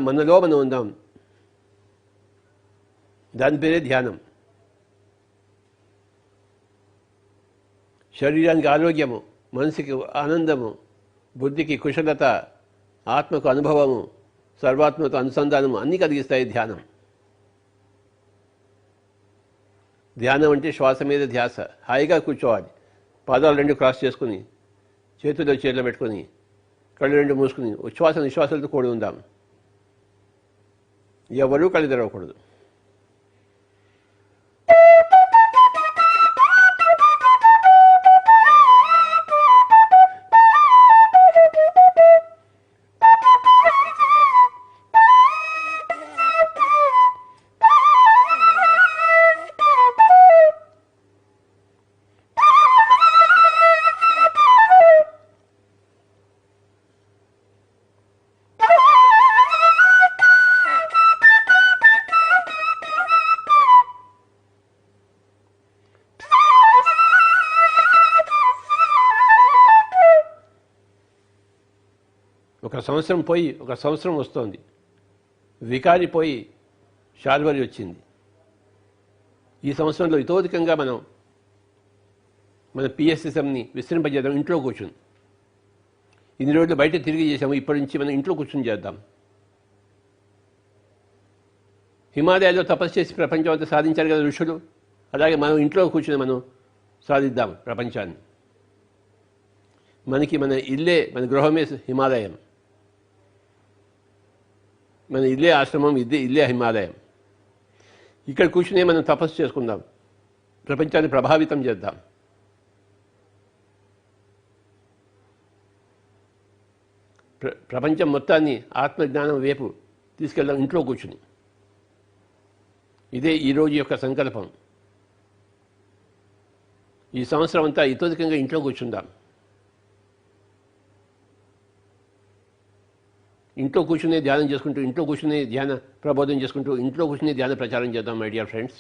Speaker 2: మనలో మనం ఉందాం. దాని పేరే ధ్యానం. శరీరానికి ఆరోగ్యము, మనసుకి ఆనందము, బుద్ధికి కుశలత, ఆత్మకు అనుభవము, సర్వాత్మతో అనుసంధానము అన్నీ కలిగిస్తాయి ధ్యానం. ధ్యానం అంటే శ్వాస మీద ధ్యాస. హాయిగా కూర్చోవాలి, పాదాలు రెండు క్రాస్ చేసుకుని, చేతుల్లో చేతులు పెట్టుకుని, కళ్ళు రెండు మూసుకుని ఉచ్ఛ్వాస నిశ్వాసాలతో కూడి ఉందాం. ఎవరూ కళ్ళు తెరవకూడదు. ఒక సంవత్సరం పోయి ఒక సంవత్సరం వస్తోంది. వికారి పోయి శార్వరి వచ్చింది. ఈ సంవత్సరంలో ఇతోధికంగా మన పిఎస్ఎస్ఎంని విస్తరింపజేద్దాం. ఇంట్లో కూర్చుని ఇన్ని రోజులు బయట తిరిగి చేసాము, ఇప్పటి నుంచి మనం ఇంట్లో కూర్చుని చేద్దాం. హిమాలయాల్లో తపస్సు చేసి ప్రపంచం అంతా సాధించారు కదా ఋషులు. అలాగే మనం ఇంట్లో కూర్చుని మనం సాధిద్దాం ప్రపంచాన్ని. మన ఇల్లే, మన గృహమే హిమాలయం, మన ఇల్లే ఆశ్రమం, ఇల్లే హిమాలయం. ఇక్కడ కూర్చునే మనం తపస్సు చేసుకుందాం, ప్రపంచాన్ని ప్రభావితం చేద్దాం. ప్రపంచం మొత్తాన్ని ఆత్మజ్ఞానం వైపు తీసుకెళ్దాం ఇంట్లో కూర్చుని. ఇదే ఈరోజు యొక్క సంకల్పం. ఈ సంవత్సరం అంతా ఇతోధికంగా ఇంట్లో కూర్చుందాం. ఇంట్లో కూర్చునే ధ్యానం చేసుకుంటూ, ఇంట్లో కూర్చునే ధ్యాన ప్రబోధం చేసుకుంటూ, ఇంట్లో కూర్చునే ధ్యాన ప్రచారం చేద్దాం my dear friends.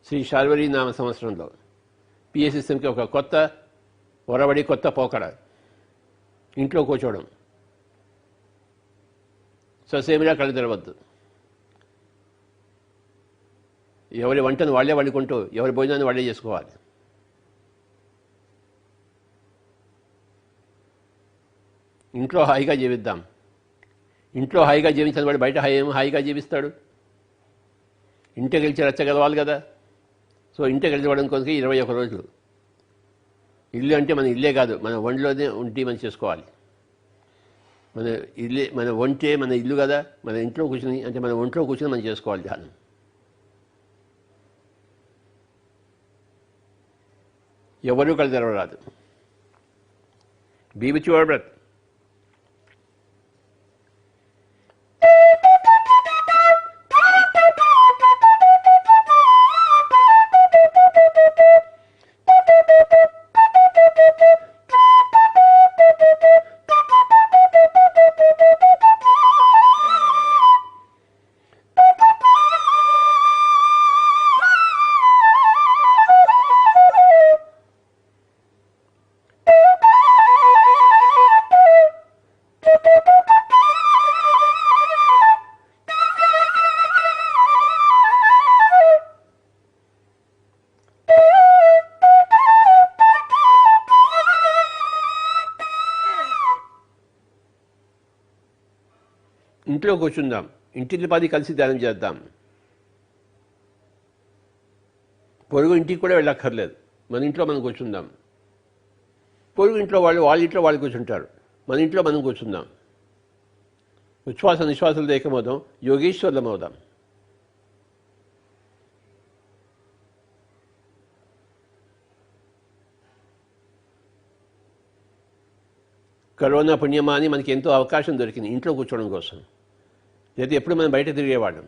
Speaker 2: Shri Sharvari నామ సంవత్సరంలో పిఎస్ఎస్ఎంకి ఒక కొత్త ఒరవడి, కొత్త పోకడ. ఇంట్లో కూర్చోవడం, ససేమిరా కళ్ళు తెరవద్దు. ఎవరి వంటను వాళ్లే వండుకుంటూ, ఎవరి భోజనాన్ని వాళ్లే చేసుకోవాలి. ఇంట్లో హాయిగా జీవిద్దాం. ఇంట్లో హాయిగా జీవించిన వాడు బయట హాయిగా జీవిస్తాడు. ఇంటి గెలిచి రచ్చగలవాలి కదా. సో ఇంటి గెలిచవడం కొరకు 21 రోజులు. ఇల్లు అంటే మన ఇల్లే కాదు, మన ఒంట్లోనే ఉండి మనం చేసుకోవాలి. మన ఇల్లు, మన ఒంటే మన ఇల్లు కదా, మన ఇంట్లో కూర్చుని అంటే మన ఒంట్లో కూర్చుని మనం చేసుకోవాలి ధ్యానం. ఎవరూ కళ్ళు తెరవరాదు. Be with your breath. ఇంట్లో కూర్చుందాం, ఇంటికి 10 కలిసి ధ్యానం చేద్దాం. పొరుగు ఇంటికి కూడా వెళ్ళక్కర్లేదు, మన ఇంట్లో మనం కూర్చుందాం. పొరుగు ఇంట్లో వాళ్ళు వాళ్ళ ఇంట్లో వాళ్ళు కూర్చుంటారు, మన ఇంట్లో మనం కూర్చుందాం. ఉచ్ఛ్వాస నిశ్వాసాలతో ఏకమవుదాం, యోగీశ్వరులం అవుదాం. కరోనా పుణ్యమా అని మనకి ఎంతో అవకాశం దొరికింది ఇంట్లో కూర్చోవడం కోసం. లేదా ఎప్పుడు మనం బయట తిరిగేవాళ్ళం.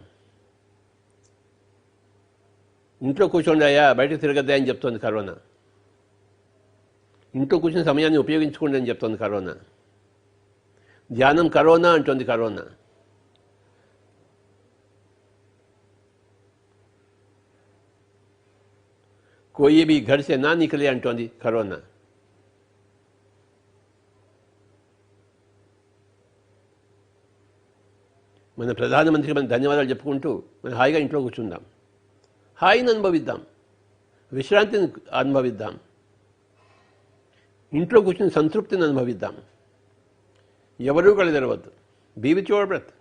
Speaker 2: ఇంట్లో కూర్చోండాయా, బయట తిరగద్దా అని చెప్తోంది కరోనా. ఇంట్లో కూర్చున్న సమయాన్ని ఉపయోగించుకోండి అని చెప్తోంది కరోనా. ధ్యానం కరోనా అంటోంది కరోనా. కోయి బి ఘర్ సే నా నికలే అంటోంది కరోనా. మన ప్రధానమంత్రికి మనం ధన్యవాదాలు చెప్పుకుంటూ మనం హాయిగా ఇంట్లో కూర్చుందాం. హాయిని అనుభవిద్దాం, విశ్రాంతిని అనుభవిద్దాం, ఇంట్లో కూర్చుని సంతృప్తిని అనుభవిద్దాం. ఎవరూ కళ్ళు తెరవద్దు. Be with your breath.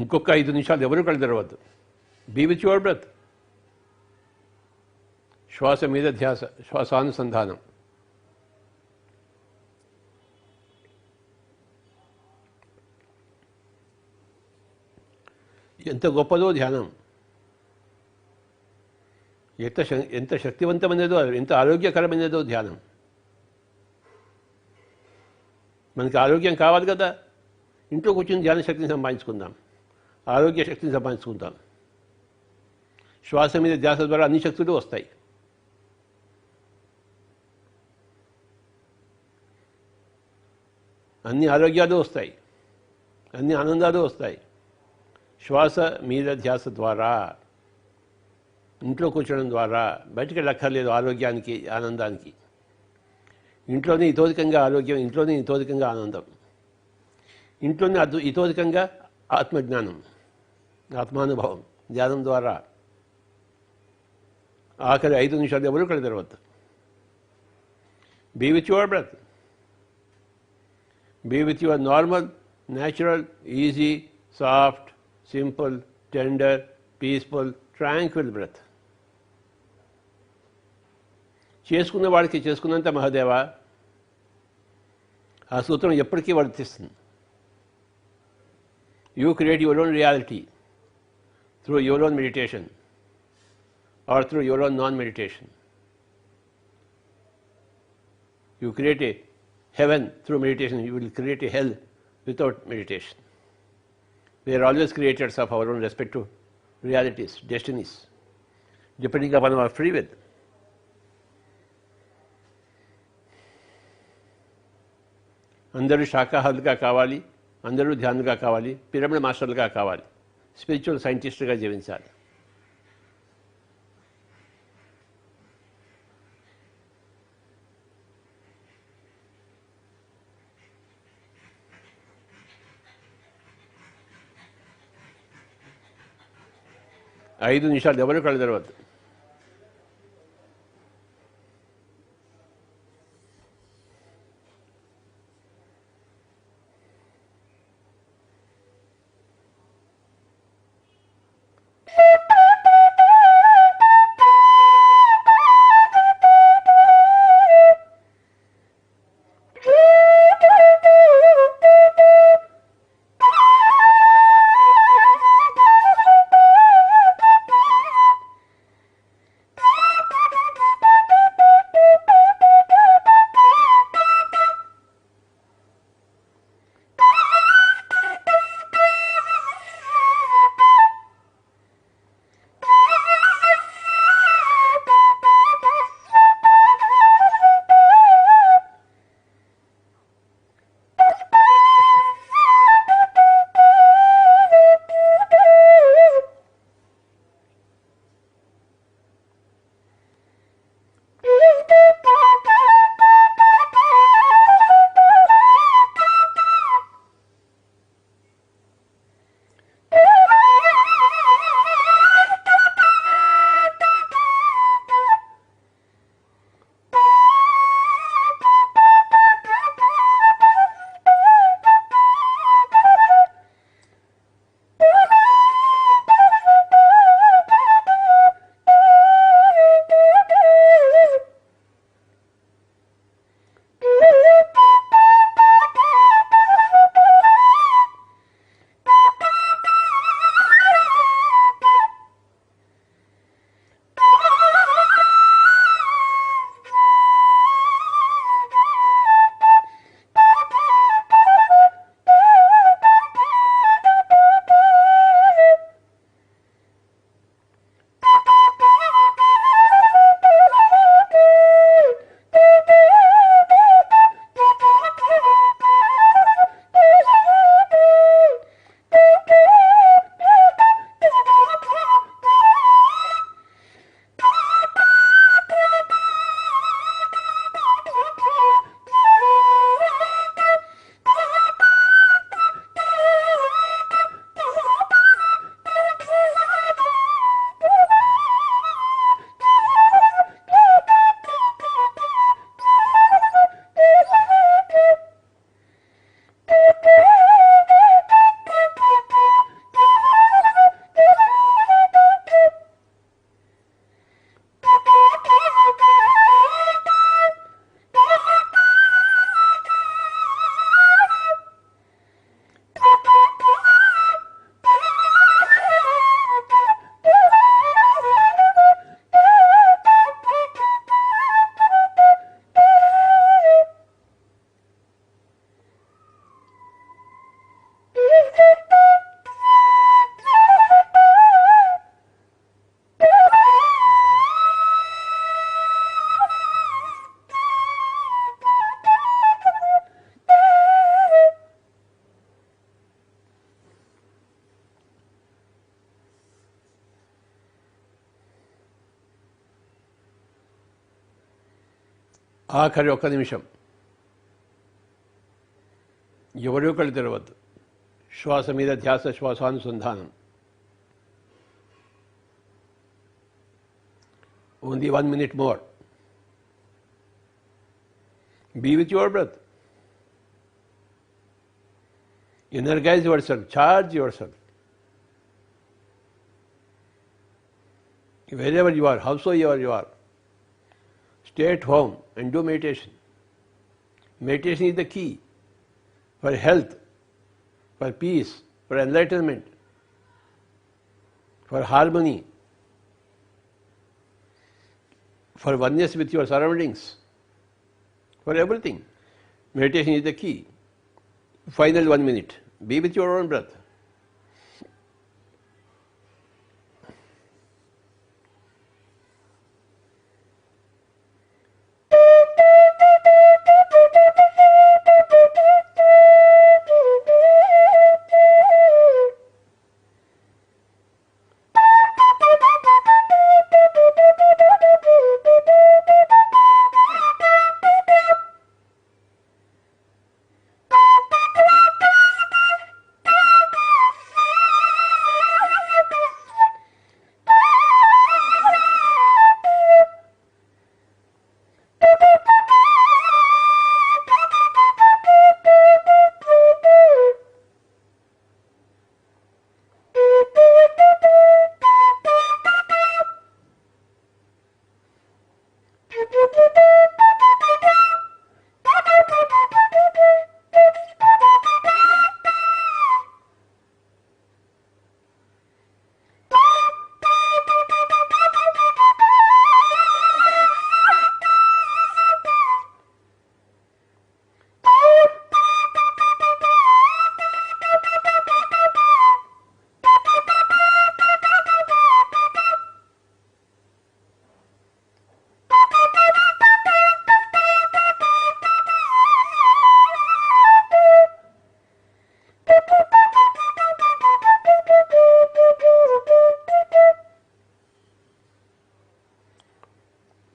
Speaker 2: ఇంకొక 5 నిమిషాలు ఎవరు కళ్ళు తెరవద్దు. Be with your breath. శ్వాస మీద ధ్యాస, శ్వాసానుసంధానం. ఎంత గొప్పదో ధ్యానం, ఎంత శక్తివంతమైనదో, ఎంత ఆరోగ్యకరమైనదో ధ్యానం. మనకి ఆరోగ్యం కావాలి కదా, ఇంట్లో కూర్చొని ధ్యాన శక్తిని సంపాదించుకుందాం, ఆరోగ్య శక్తిని సంపాదించుకుందాం. శ్వాస మీద ధ్యాస ద్వారా అన్ని శక్తులు వస్తాయి. అన్ని ఆరోగ్యాలు వస్తాయి, అన్ని ఆనందాలు వస్తాయి. శ్వాస మీద ధ్యాస ద్వారా, ఇంట్లో కూర్చోవడం ద్వారా బయటికి వెళ్ళక్కర్లేదు ఆరోగ్యానికి, ఆనందానికి. ఇంట్లోనే ఇతోధికంగా ఆరోగ్యం, ఇంట్లోనే ఇతోధికంగా ఆనందం, ఇంట్లోనే ఇతోధికంగా ఆత్మజ్ఞానం, ఆత్మానుభవం ధ్యానం ద్వారా. ఆఖరి 5 నిమిషాలు ఎవరు కళ్ళు తెరవద్దు. Be with your breath. Be with your normal, natural, easy, soft, simple, tender, peaceful, tranquil breath. చేసుకున్న వాడికి చేసుకున్నంత మహాదేవ. ఆ సూత్రం ఎప్పటికీ వర్తిస్తుంది. You create your own reality through your own meditation or through your own non-meditation. You create a heaven through meditation, you will create a hell without meditation. We are always creators of our own respective realities, destinies, depending upon our free will. అందరూ శాకాహారులుగా కావాలి, అందరూ ధ్యానులుగా కావాలి, pyramid మాస్టర్లుగా కావాలి, spiritual సైంటిస్టులుగా జీవించాలి. ఐదు నిమిషాలు ఎవరు కళ్ళు తెరవద్దు. ఆఖరి ఒక్క నిమిషం ఎవరో కళ్ళు తెరవద్దు. శ్వాస మీద ధ్యాస, శ్వాసానుసంధానం. Only 1 minute more. Be with your breath. Energize yourself, charge yourself. Wherever you are, howsoever you are, stay at home and do meditation. Meditation is the key for health, for peace, for enlightenment, for harmony, for oneness with your surroundings, for everything. Meditation is the key. Final 1 minute. Be with your own breath.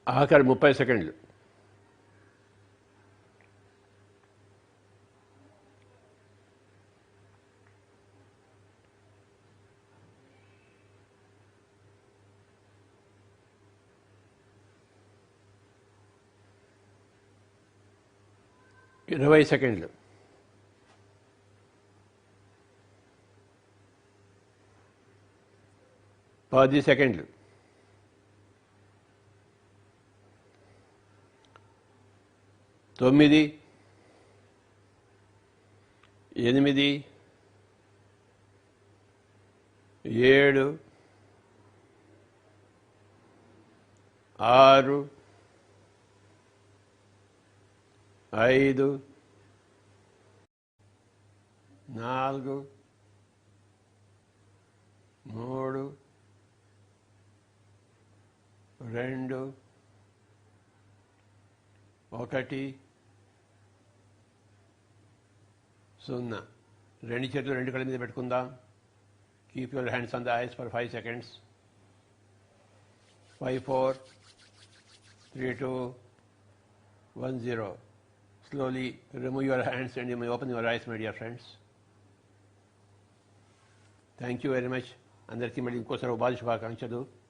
Speaker 2: ఆఖరి 30 సెకండ్లు. ఇరవై సెకండ్లు. 10 సెకండ్లు. 9, 8, 7, 6, 5, 4, 3, 2, 1, 0. రెండు చేతులు రెండు కళ్ళ మీద పెట్టుకుందాం. Keep your hands on the ice for 5 seconds. 5, 4, 3, 2, 1, 0. Slowly remove your hands and you may open your eyes, my dear friends. Thank you very much. అందరికీ మళ్ళీ ఇంకోసారి ఉపాధి శుభాకాంక్షలు.